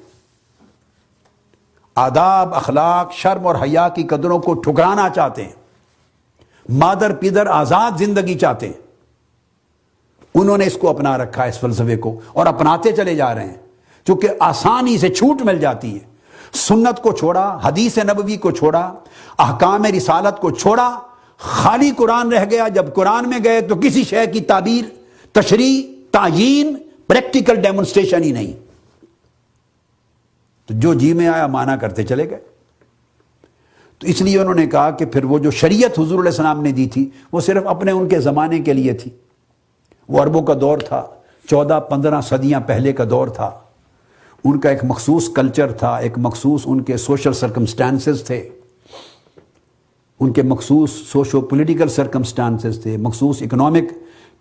آداب، اخلاق، شرم اور حیا کی قدروں کو ٹھکرانا چاہتے ہیں، مادر پیدر آزاد زندگی چاہتے ہیں، انہوں نے اس کو اپنا رکھا ہے، اس فلسفے کو، اور اپناتے چلے جا رہے ہیں، چونکہ آسانی سے چھوٹ مل جاتی ہے۔ سنت کو چھوڑا، حدیث نبوی کو چھوڑا، احکام رسالت کو چھوڑا، خالی قرآن رہ گیا۔ جب قرآن میں گئے تو کسی شے کی تعبیر، تشریح، تعیین، پریکٹیکل ڈیمونسٹریشن ہی نہیں، تو جو جی میں آیا مانا کرتے چلے گئے۔ تو اس لیے انہوں نے کہا کہ پھر وہ جو شریعت حضور علیہ السلام نے دی تھی وہ صرف اپنے ان کے زمانے کے لیے تھی۔ وہ عربوں کا دور تھا، 14-15 صدیاں پہلے کا دور تھا، ان کا ایک مخصوص کلچر تھا، ایک مخصوص ان کے سوشل سرکمسٹانسز تھے، ان کے مخصوص سوشو پولیٹیکل سرکمسٹانسز تھے، مخصوص اکنامک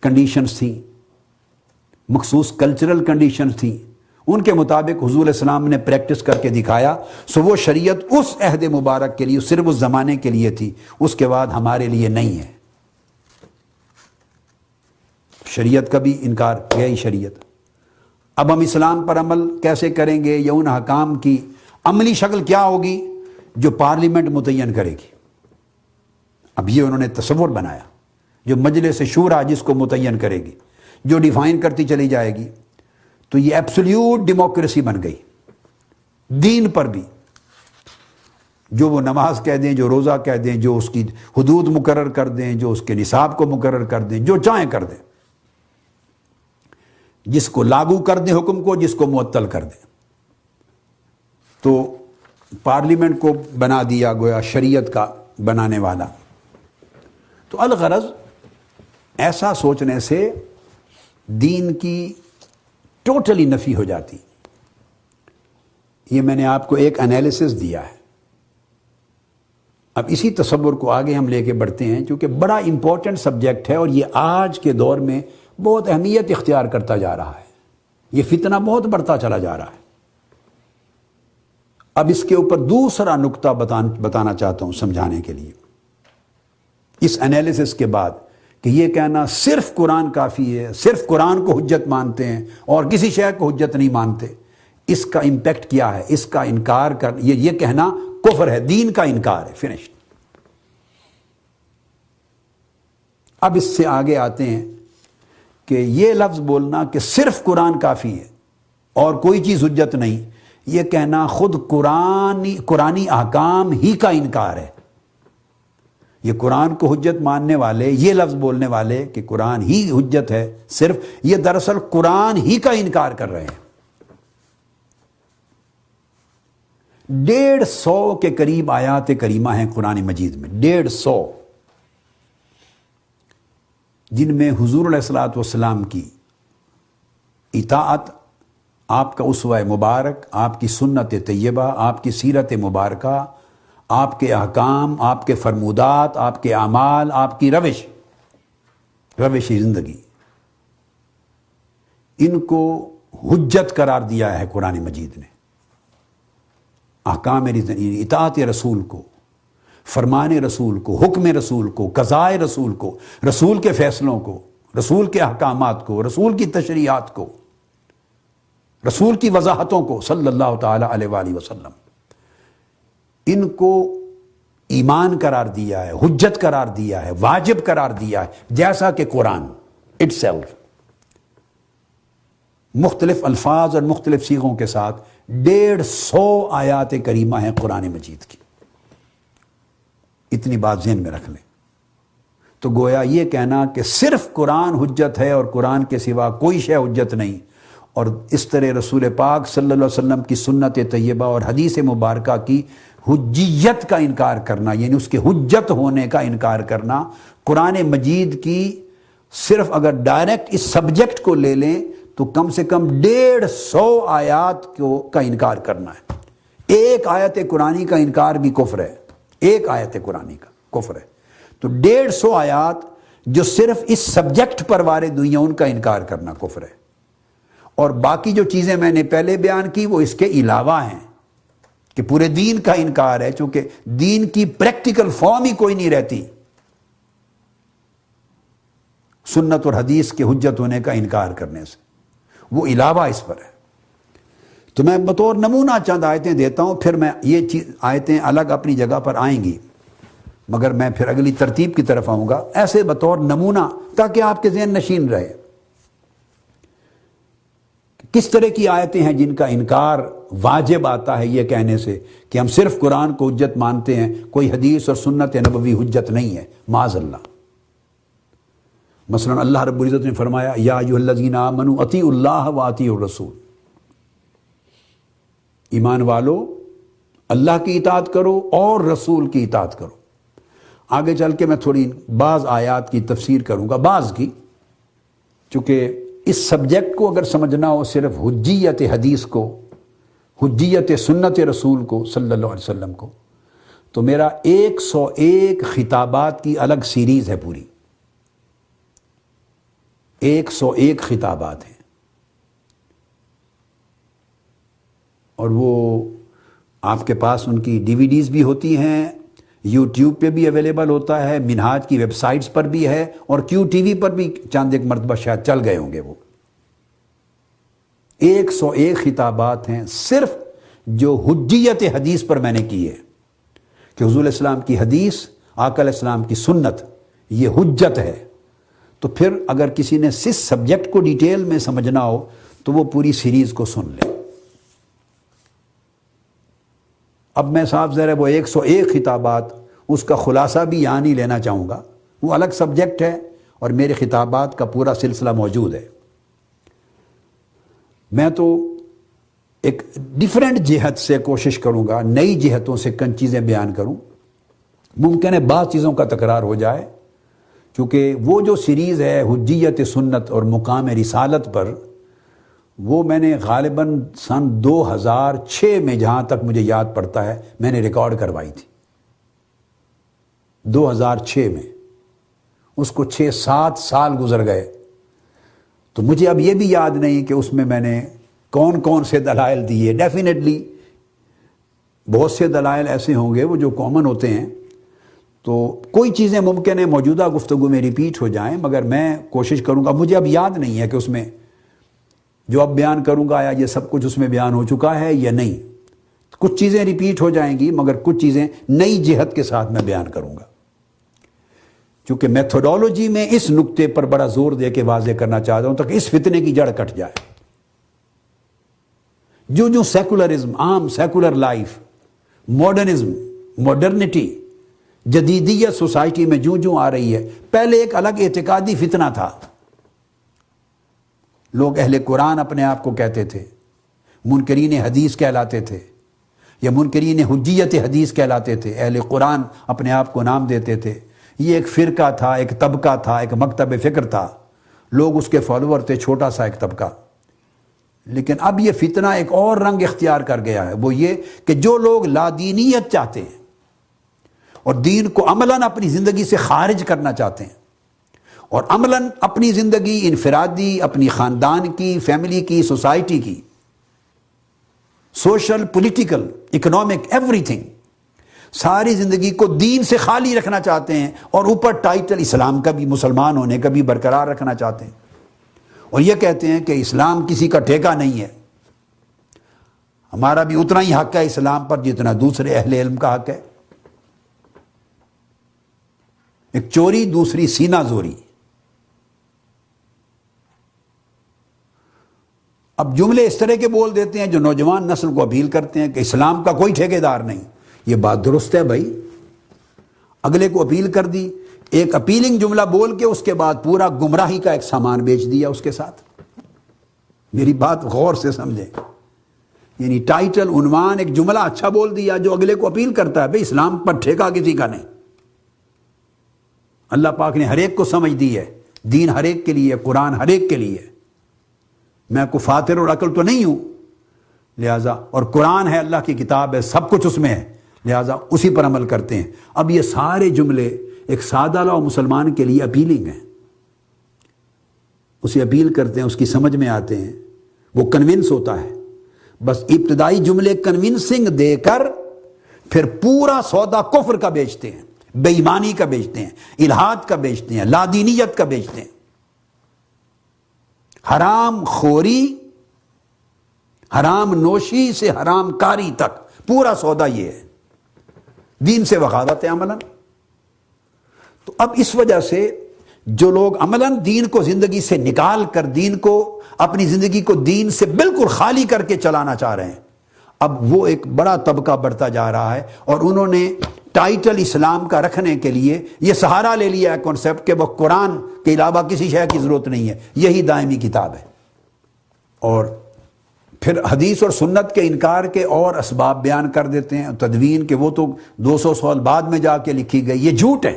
کنڈیشنز تھیں، مخصوص کلچرل کنڈیشنز تھیں، ان کے مطابق حضور علیہ السلام نے پریکٹس کر کے دکھایا۔ سو وہ شریعت اس عہد مبارک کے لیے، صرف اس زمانے کے لیے تھی، اس کے بعد ہمارے لیے نہیں ہے۔ شریعت کا بھی انکار کیا ہی شریعت۔ اب ہم اسلام پر عمل کیسے کریں گے، یا ان احکام کی عملی شکل کیا ہوگی جو پارلیمنٹ متعین کرے گی؟ اب یہ انہوں نے تصور بنایا، جو مجلس شورا جس کو متعین کرے گی، جو ڈیفائن کرتی چلی جائے گی، تو یہ ایبسلیوٹ ڈیموکریسی بن گئی۔ دین پر بھی جو وہ نماز کہہ دیں، جو روزہ کہہ دیں، جو اس کی حدود مقرر کر دیں، جو اس کے نصاب کو مقرر کر دیں، جو چاہیں کر دیں، جس کو لاگو کر دیں حکم کو، جس کو معطل کر دیں۔ تو پارلیمنٹ کو بنا دیا گویا شریعت کا بنانے والا۔ تو الغرض ایسا سوچنے سے دین کی ٹوٹلی نفی ہو جاتی۔ یہ میں نے آپ کو ایک انالیسس دیا ہے۔ اب اسی تصور کو آگے ہم لے کے بڑھتے ہیں، کیونکہ بڑا امپورٹنٹ سبجیکٹ ہے، اور یہ آج کے دور میں بہت اہمیت اختیار کرتا جا رہا ہے۔ یہ فتنہ بہت بڑھتا چلا جا رہا ہے۔ اب اس کے اوپر دوسرا نقطہ بتانا چاہتا ہوں سمجھانے کے لیے، اس انالیسس کے بعد، کہ یہ کہنا صرف قرآن کافی ہے، صرف قرآن کو حجت مانتے ہیں اور کسی شے کو حجت نہیں مانتے، اس کا امپیکٹ کیا ہے، اس کا انکار کر، یہ کہنا کفر ہے، دین کا انکار ہے، فنش۔ اب اس سے آگے آتے ہیں کہ یہ لفظ بولنا کہ صرف قرآن کافی ہے اور کوئی چیز حجت نہیں، یہ کہنا خود قرآنی احکام ہی کا انکار ہے۔ یہ قرآن کو حجت ماننے والے، یہ لفظ بولنے والے کہ قرآن ہی حجت ہے صرف، یہ دراصل قرآن ہی کا انکار کر رہے ہیں۔ 150 کے قریب آیات کریمہ ہیں قرآن مجید میں، 150، جن میں حضور علیہ الصلوۃ والسلام کی اطاعت، آپ کا اسوہ مبارک، آپ کی سنت طیبہ، آپ کی سیرت مبارکہ، آپ کے احکام، آپ کے فرمودات، آپ کے اعمال، آپ کی روش زندگی، ان کو حجت قرار دیا ہے قرآن مجید نے۔ احکام اطاعت رسول کو، فرمان رسول کو، حکم رسول کو، قضاء رسول کو، رسول کے فیصلوں کو، رسول کے احکامات کو، رسول کی تشریعات کو، رسول کی وضاحتوں کو صلی اللہ تعالی علیہ وآلہ وسلم، ان کو ایمان قرار دیا ہے، حجت قرار دیا ہے، واجب قرار دیا ہے، جیسا کہ قرآن اٹسیلف مختلف الفاظ اور مختلف صیغوں کے ساتھ 150 آیات کریمہ ہیں قرآن مجید کی۔ اتنی بات ذہن میں رکھ لیں۔ تو گویا یہ کہنا کہ صرف قرآن حجت ہے اور قرآن کے سوا کوئی شے حجت نہیں، اور اس طرح رسول پاک صلی اللہ علیہ وسلم کی سنت طیبہ اور حدیث مبارکہ کی حجیت کا انکار کرنا، یعنی اس کے حجت ہونے کا انکار کرنا، قرآن مجید کی صرف اگر ڈائریکٹ اس سبجیکٹ کو لے لیں تو کم سے کم 150 آیات کا انکار کرنا ہے۔ ایک آیت قرآنی کا انکار بھی کفر ہے، ایک آیت قرآنی کا کفر ہے۔ تو 150 آیات جو صرف اس سبجیکٹ پر وارد ہوئی ہیں ان کا انکار کرنا کفر ہے۔ اور باقی جو چیزیں میں نے پہلے بیان کی وہ اس کے علاوہ ہیں کہ پورے دین کا انکار ہے، چونکہ دین کی پریکٹیکل فارم ہی کوئی نہیں رہتی سنت اور حدیث کے حجت ہونے کا انکار کرنے سے، وہ علاوہ اس پر ہے۔ تو میں بطور نمونہ چند آیتیں دیتا ہوں، پھر میں یہ آیتیں الگ اپنی جگہ پر آئیں گی، مگر میں پھر اگلی ترتیب کی طرف آؤں گا، ایسے بطور نمونہ تاکہ آپ کے ذہن نشین رہے۔ کس طرح کی آیتیں ہیں جن کا انکار واجب آتا ہے یہ کہنے سے کہ ہم صرف قرآن کو حجت مانتے ہیں، کوئی حدیث اور سنت نبوی حجت نہیں ہے، معاذ اللہ۔ مثلا اللہ رب العزت نے فرمایا یا ایھا الذین آمنوا اطیعوا اللہ واطیعوا الرسول، ایمان والو اللہ کی اطاعت کرو اور رسول کی اطاعت کرو۔ آگے چل کے میں تھوڑی بعض آیات کی تفسیر کروں گا، بعض کی، چونکہ اس سبجیکٹ کو اگر سمجھنا ہو صرف حجیت حدیث کو، حجیت سنت رسول کو صلی اللہ علیہ وسلم کو، تو میرا 101 خطابات کی الگ سیریز ہے، پوری 101 خطابات ہیں، اور وہ آپ کے پاس ان کی ڈی وی ڈیز بھی ہوتی ہیں، یوٹیوب پہ بھی اویلیبل ہوتا ہے، منہاج کی ویب سائٹس پر بھی ہے، اور کیو ٹی وی پر بھی چند ایک مرتبہ شاید چل گئے ہوں گے۔ وہ 101 خطابات ہیں صرف جو حجیت حدیث پر میں نے کی ہے کہ حضور علیہ السلام کی حدیث، آقا علیہ السلام کی سنت یہ حجت ہے۔ تو پھر اگر کسی نے اس سبجیکٹ کو ڈیٹیل میں سمجھنا ہو تو وہ پوری سیریز کو سن لے۔ اب میں صاحب ذرا وہ 101 خطابات اس کا خلاصہ بھی یہاں نہیں لینا چاہوں گا، وہ الگ سبجیکٹ ہے، اور میرے خطابات کا پورا سلسلہ موجود ہے۔ میں تو ایک ڈیفرنٹ جہت سے کوشش کروں گا، نئی جہتوں سے کن چیزیں بیان کروں۔ ممکن ہے بعض چیزوں کا تکرار ہو جائے، کیونکہ وہ جو سیریز ہے حجیت سنت اور مقام رسالت پر، وہ میں نے غالباً سن 2006 میں جہاں تک مجھے یاد پڑتا ہے میں نے ریکارڈ کروائی تھی، 2006 میں۔ اس کو 6-7 سال گزر گئے، تو مجھے اب یہ بھی یاد نہیں کہ اس میں میں نے کون کون سے دلائل دیے۔ ڈیفینیٹلی بہت سے دلائل ایسے ہوں گے وہ جو کامن ہوتے ہیں، تو کوئی چیزیں ممکن ہے موجودہ گفتگو میں ریپیٹ ہو جائیں، مگر میں کوشش کروں گا، مجھے اب یاد نہیں ہے کہ اس میں جو اب بیان کروں گا آیا یہ سب کچھ اس میں بیان ہو چکا ہے یا نہیں۔ کچھ چیزیں ریپیٹ ہو جائیں گی، مگر کچھ چیزیں نئی جہت کے ساتھ میں بیان کروں گا، چونکہ میتھوڈالوجی میں اس نقطے پر بڑا زور دے کے واضح کرنا چاہتا ہوں تاکہ اس فتنے کی جڑ کٹ جائے۔ جو سیکولرزم، عام سیکولر لائف، ماڈرنزم، ماڈرنٹی، جدیدیت سوسائٹی میں جو آ رہی ہے، پہلے ایک الگ اعتقادی فتنہ تھا۔ لوگ اہل قرآن اپنے آپ کو کہتے تھے، منکرین حدیث کہلاتے تھے، یا منکرین حجیت حدیث کہلاتے تھے، اہل قرآن اپنے آپ کو نام دیتے تھے۔ یہ ایک فرقہ تھا، ایک طبقہ تھا، ایک مکتب فکر تھا، لوگ اس کے فالوور تھے، چھوٹا سا ایک طبقہ۔ لیکن اب یہ فتنہ ایک اور رنگ اختیار کر گیا ہے، وہ یہ کہ جو لوگ لادینیت چاہتے ہیں اور دین کو عملاً اپنی زندگی سے خارج کرنا چاہتے ہیں، اور عملاً اپنی زندگی انفرادی، اپنی خاندان کی، فیملی کی، سوسائٹی کی، social, political, economic, every thing, ساری زندگی کو دین سے خالی رکھنا چاہتے ہیں، اور اوپر ٹائٹل اسلام کا بھی، مسلمان ہونے کا بھی برقرار رکھنا چاہتے ہیں، اور یہ کہتے ہیں کہ اسلام کسی کا ٹھیکہ نہیں ہے، ہمارا بھی اتنا ہی حق ہے اسلام پر جتنا دوسرے اہل علم کا حق ہے۔ ایک چوری، دوسری سینہ زوری۔ اب جملے اس طرح کے بول دیتے ہیں جو نوجوان نسل کو اپیل کرتے ہیں کہ اسلام کا کوئی ٹھیکیدار نہیں۔ یہ بات درست ہے بھائی، اگلے کو اپیل کر دی، ایک اپیلنگ جملہ بول کے اس کے بعد پورا گمراہی کا ایک سامان بیچ دیا اس کے ساتھ۔ میری بات غور سے سمجھیں، یعنی ٹائٹل، عنوان، ایک جملہ اچھا بول دیا جو اگلے کو اپیل کرتا ہے، بھائی اسلام پر ٹھیکہ کسی کا نہیں۔ اللہ پاک نے ہر ایک کو سمجھ دی ہے، دین ہر ایک کے لیے، قرآن ہر ایک کے لیے۔ میں کو فاتر اور عقل تو نہیں ہوں، لہٰذا، اور قرآن ہے، اللہ کی کتاب ہے، سب کچھ اس میں ہے، لہٰذا اسی پر عمل کرتے ہیں۔ اب یہ سارے جملے ایک سادہ لو مسلمان کے لیے اپیلنگ ہیں، اسے اپیل کرتے ہیں، اس کی سمجھ میں آتے ہیں، وہ کنونس ہوتا ہے، بس ابتدائی جملے کنونسنگ دے کر پھر پورا سودا کفر کا بیچتے ہیں، بے ایمانی کا بیچتے ہیں، الہاد کا بیچتے ہیں، لادینیت کا بیچتے ہیں، حرام خوری، حرام نوشی سے حرام کاری تک پورا سودا یہ ہے، دین سے بغاوت ہے عملاً۔ تو اب اس وجہ سے جو لوگ عملاً دین کو زندگی سے نکال کر دین کو، اپنی زندگی کو دین سے بالکل خالی کر کے چلانا چاہ رہے ہیں، اب وہ ایک بڑا طبقہ بڑھتا جا رہا ہے، اور انہوں نے ٹائٹل اسلام کا رکھنے کے لیے یہ سہارا لے لیا ہے کانسیپٹ کہ وہ قرآن کے علاوہ کسی شے کی ضرورت نہیں ہے، یہی دائمی کتاب ہے۔ اور پھر حدیث اور سنت کے انکار کے اور اسباب بیان کر دیتے ہیں، تدوین کہ وہ تو 200 سال بعد میں جا کے لکھی گئی، یہ جھوٹ ہے۔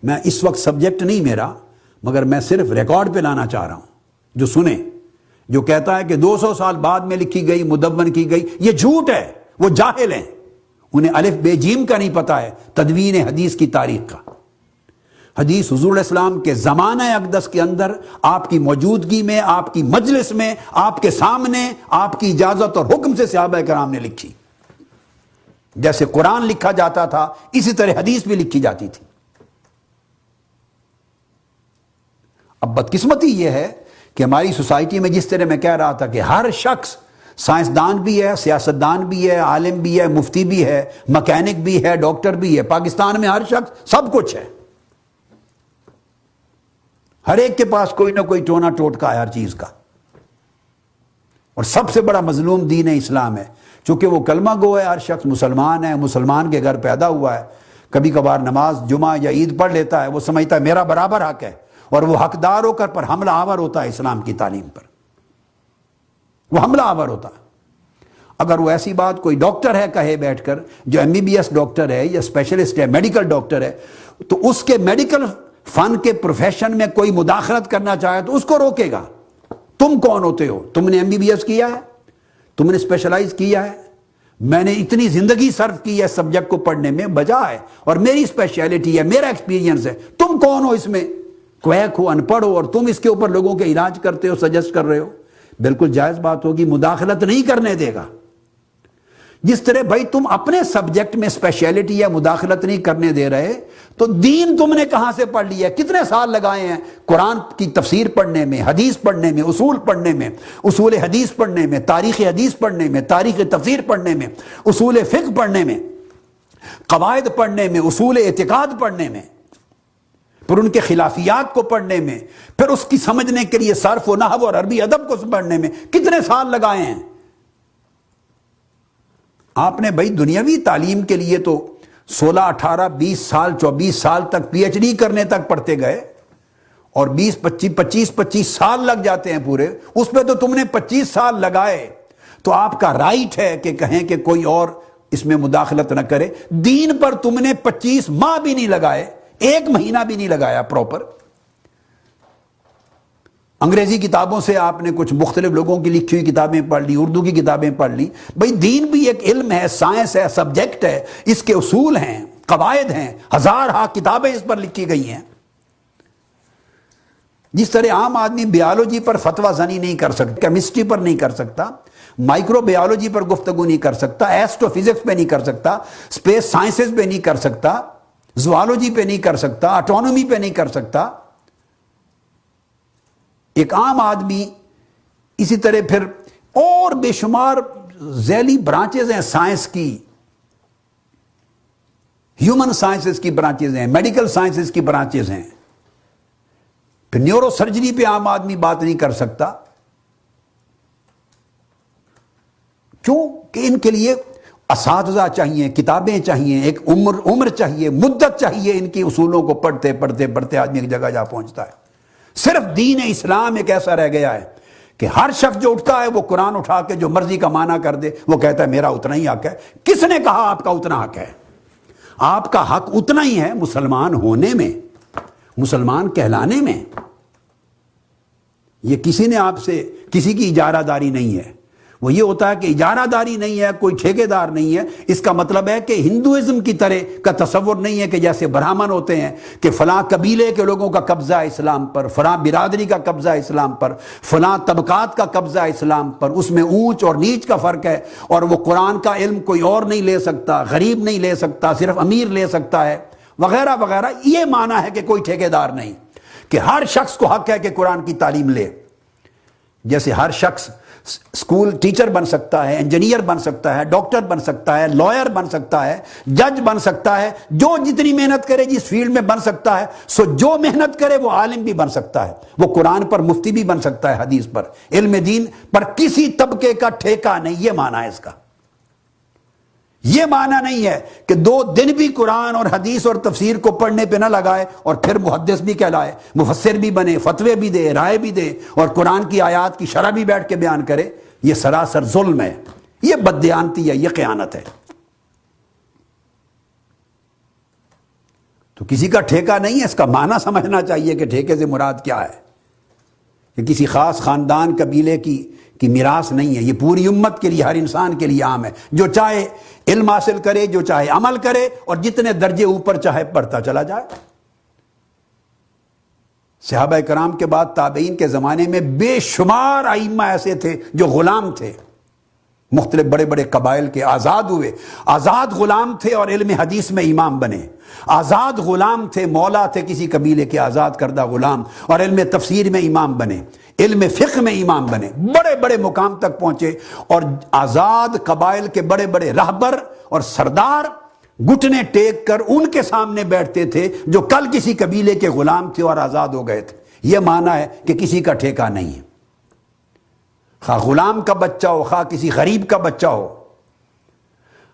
میں اس وقت سبجیکٹ نہیں میرا، مگر میں صرف ریکارڈ پہ لانا چاہ رہا ہوں، جو سنیں، جو کہتا ہے کہ 200 سال بعد میں لکھی گئی، مدون کی گئی، یہ جھوٹ ہے، وہ جاہل ہیں، انہیں الف بے جیم کا نہیں پتا ہے تدوین حدیث کی تاریخ کا۔ حدیث حضور علیہ السلام کے زمانہ اقدس کے اندر آپ کی موجودگی میں، آپ کی مجلس میں، آپ کے سامنے، آپ کی اجازت اور حکم سے صحابہ کرام نے لکھی۔ جیسے قرآن لکھا جاتا تھا اسی طرح حدیث بھی لکھی جاتی تھی۔ اب بدقسمتی یہ ہے کہ ہماری سوسائٹی میں جس طرح میں کہہ رہا تھا کہ ہر شخص سائنسدان بھی ہے، سیاستدان بھی ہے، عالم بھی ہے، مفتی بھی ہے، مکینک بھی ہے، ڈاکٹر بھی ہے، پاکستان میں ہر شخص سب کچھ ہے، ہر ایک کے پاس کوئی نہ کوئی ٹونا ٹوٹکا ہے ہر چیز کا۔ اور سب سے بڑا مظلوم دین اسلام ہے، چونکہ وہ کلمہ گو ہے، ہر شخص مسلمان ہے، مسلمان کے گھر پیدا ہوا ہے، کبھی کبھار نماز جمعہ یا عید پڑھ لیتا ہے، وہ سمجھتا ہے میرا برابر حق ہے، اور وہ حقدار ہو کر پر حملہ آور ہوتا ہے اسلام کی تعلیم پر، وہ حملہ آور ہوتا ہے۔ اگر وہ ایسی بات کوئی ڈاکٹر ہے کہے بیٹھ کر، جو MBBS ڈاکٹر ہے یا اسپیشلسٹ ہے، میڈیکل ڈاکٹر ہے، تو اس کے میڈیکل فن کے پروفیشن میں کوئی مداخلت کرنا چاہے تو اس کو روکے گا۔ تم کون ہوتے ہو؟ تم نے MBBS کیا ہے؟ تم نے اسپیشلائز کیا ہے؟ میں نے اتنی زندگی صرف کی ہے سبجیکٹ کو پڑھنے میں، بجائے، اور میری اسپیشلٹی ہے، میرا ایکسپیرینس ہے، تم کون ہو اس میں؟ کویک ہو، ان پڑھ ہو، اور تم اس کے اوپر لوگوں کے علاج کرتے ہو، سجیسٹ کر رہے ہو۔ بالکل جائز بات ہوگی، مداخلت نہیں کرنے دے گا۔ جس طرح بھائی تم اپنے سبجیکٹ میں اسپیشلٹی یا مداخلت نہیں کرنے دے رہے، تو دین تم نے کہاں سے پڑھ لیا ہے؟ کتنے سال لگائے ہیں قرآن کی تفسیر پڑھنے میں، حدیث پڑھنے میں، اصول پڑھنے میں، اصول حدیث پڑھنے میں، تاریخ حدیث پڑھنے میں، تاریخ تفسیر پڑھنے میں، اصول فقہ پڑھنے میں، قواعد پڑھنے میں، اصول اعتقاد پڑھنے میں، پھر ان کے خلافیات کو پڑھنے میں، پھر اس کی سمجھنے کے لیے صرف و نحو اور عربی ادب کو پڑھنے میں کتنے سال لگائے ہیں؟ آپ نے بھائی دنیاوی تعلیم کے لیے تو 16، 18، 20 سال، 24 سال تک PhD کرنے تک پڑھتے گئے، اور 25 سال لگ جاتے ہیں پورے، اس پہ تو تم نے 25 سال لگائے، تو آپ کا رائٹ ہے کہ کہیں کہ کوئی اور اس میں مداخلت نہ کرے۔ دین پر تم نے 25 ماہ بھی نہیں لگائے، 1 مہینہ بھی نہیں لگایا پراپر۔ انگریزی کتابوں سے آپ نے کچھ مختلف لوگوں کی لکھی ہوئی کتابیں پڑھ لی، اردو کی کتابیں پڑھ لی۔ بھئی دین بھی ایک علم ہے، سائنس ہے، سبجیکٹ ہے، اس کے اصول ہیں، قواعد ہیں، ہزارہ کتابیں اس پر لکھی گئی ہیں۔ جس طرح عام آدمی بیالوجی پر فتویٰ زنی نہیں کر سکتا، کیمسٹری پر نہیں کر سکتا، مائکرو بیالوجی پر گفتگو نہیں کر سکتا، ایسٹرو فزکس پہ نہیں کر سکتا، اسپیس سائنسز پہ نہیں کر سکتا، زوالوجی پہ نہیں کر سکتا، آٹونومی پہ نہیں کر سکتا، ایک عام آدمی اسی طرح پھر اور بے شمار ذیلی برانچز ہیں سائنس کی، ہیومن سائنسز کی برانچز ہیں، میڈیکل سائنسز کی برانچز ہیں، پھر نیورو سرجری پہ عام آدمی بات نہیں کر سکتا۔ کیوں کہ ان کے لیے اساتذہ چاہیے، کتابیں چاہیے، ایک عمر چاہیے، مدت چاہیے، ان کی اصولوں کو پڑھتے پڑھتے پڑھتے آدمی ایک جگہ جا پہنچتا ہے۔ صرف دین اسلام ایک ایسا رہ گیا ہے کہ ہر شخص جو اٹھتا ہے وہ قرآن اٹھا کے جو مرضی کا معنی کر دے، وہ کہتا ہے میرا اتنا ہی حق ہے۔ کس نے کہا آپ کا اتنا حق ہے؟ آپ کا حق اتنا ہی ہے مسلمان ہونے میں، مسلمان کہلانے میں۔ یہ کسی نے آپ سے کسی کی اجارہ داری نہیں ہے۔ وہ یہ ہوتا ہے کہ اجارہ داری نہیں ہے، کوئی ٹھیکیدار نہیں ہے۔ اس کا مطلب ہے کہ ہندوازم کی طرح کا تصور نہیں ہے کہ جیسے برہمن ہوتے ہیں کہ فلاں قبیلے کے لوگوں کا قبضہ ہے اسلام پر، فلاں برادری کا قبضہ ہے اسلام پر، فلاں طبقات کا قبضہ ہے اسلام پر، اس میں اونچ اور نیچ کا فرق ہے، اور وہ قرآن کا علم کوئی اور نہیں لے سکتا، غریب نہیں لے سکتا، صرف امیر لے سکتا ہے، وغیرہ وغیرہ۔ یہ معنی ہے کہ کوئی ٹھیکیدار نہیں، کہ ہر شخص کو حق ہے کہ قرآن کی تعلیم لے۔ جیسے ہر شخص اسکول ٹیچر بن سکتا ہے، انجینئر بن سکتا ہے، ڈاکٹر بن سکتا ہے، لائر بن سکتا ہے، جج بن سکتا ہے، جو جتنی محنت کرے جس فیلڈ میں بن سکتا ہے، سو جو محنت کرے وہ عالم بھی بن سکتا ہے، وہ قرآن پر مفتی بھی بن سکتا ہے، حدیث پر، علم دین پر کسی طبقے کا ٹھیکہ نہیں۔ یہ معنی ہے اس کا۔ یہ معنی نہیں ہے کہ 2 دن بھی قرآن اور حدیث اور تفسیر کو پڑھنے پہ نہ لگائے اور پھر محدث بھی کہلائے، مفسر بھی بنے، فتوے بھی دے، رائے بھی دے، اور قرآن کی آیات کی شرح بھی بیٹھ کے بیان کرے۔ یہ سراسر ظلم ہے، یہ بددیانتی ہے، یہ خیانت ہے۔ تو کسی کا ٹھیکہ نہیں ہے، اس کا معنی سمجھنا چاہیے کہ ٹھیکے سے مراد کیا ہے۔ یہ کسی خاص خاندان قبیلے کی میراث نہیں ہے، یہ پوری امت کے لیے، ہر انسان کے لیے عام ہے۔ جو چاہے علم حاصل کرے، جو چاہے عمل کرے، اور جتنے درجے اوپر چاہے پڑھتا چلا جائے۔ صحابہ کرام کے بعد تابعین کے زمانے میں بے شمار ائمہ ایسے تھے جو غلام تھے، مختلف بڑے بڑے قبائل کے، آزاد ہوئے، آزاد غلام تھے اور علم حدیث میں امام بنے، آزاد غلام تھے، مولا تھے کسی قبیلے کے آزاد کردہ غلام، اور علم تفسیر میں امام بنے، علم فقہ میں امام بنے، بڑے بڑے مقام تک پہنچے، اور آزاد قبائل کے بڑے بڑے رہبر اور سردار گھٹنے ٹیک کر ان کے سامنے بیٹھتے تھے جو کل کسی قبیلے کے غلام تھے اور آزاد ہو گئے تھے۔ یہ معنی ہے کہ کسی کا ٹھیکہ نہیں ہے، خواہ غلام کا بچہ ہو، خواہ کسی غریب کا بچہ ہو،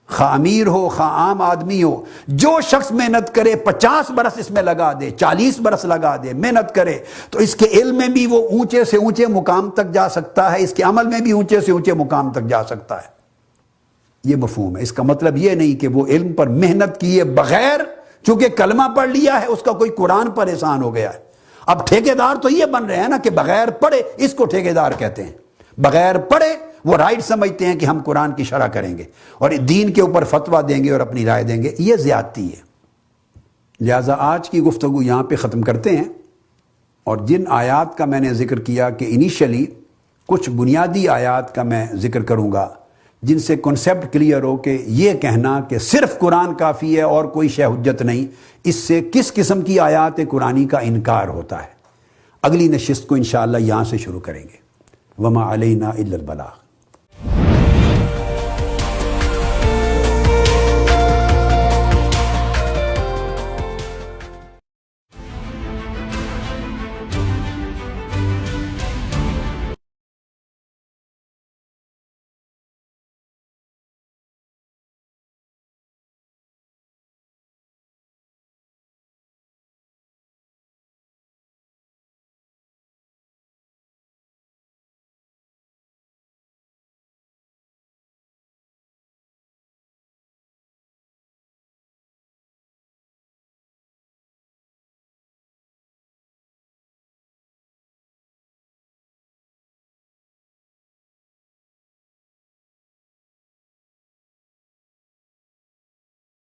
خواہ امیر ہو، خواہ عام آدمی ہو، جو شخص محنت کرے، 50 برس اس میں لگا دے، 40 برس لگا دے، محنت کرے، تو اس کے علم میں بھی وہ اونچے سے اونچے مقام تک جا سکتا ہے، اس کے عمل میں بھی اونچے سے اونچے مقام تک جا سکتا ہے۔ یہ مفہوم ہے۔ اس کا مطلب یہ نہیں کہ وہ علم پر محنت کیے بغیر، چونکہ کلمہ پڑھ لیا ہے، اس کا کوئی قرآن پر احسان ہو گیا ہے۔ اب ٹھیکیدار تو یہ بن رہے ہیں نا کہ بغیر پڑھے، اس کو ٹھیکیدار کہتے ہیں۔ بغیر پڑھے وہ رائٹ سمجھتے ہیں کہ ہم قرآن کی شرح کریں گے اور دین کے اوپر فتویٰ دیں گے اور اپنی رائے دیں گے۔ یہ زیادتی ہے۔ لہٰذا آج کی گفتگو یہاں پہ ختم کرتے ہیں، اور جن آیات کا میں نے ذکر کیا کہ انیشلی کچھ بنیادی آیات کا میں ذکر کروں گا جن سے کنسیپٹ کلیئر ہو کہ یہ کہنا کہ صرف قرآن کافی ہے اور کوئی شے حجت نہیں، اس سے کس قسم کی آیات قرآنی کا انکار ہوتا ہے۔ اگلی نشست کو انشاءاللہ یہاں سے شروع کریں گے۔ وما علینا الا البلاغ۔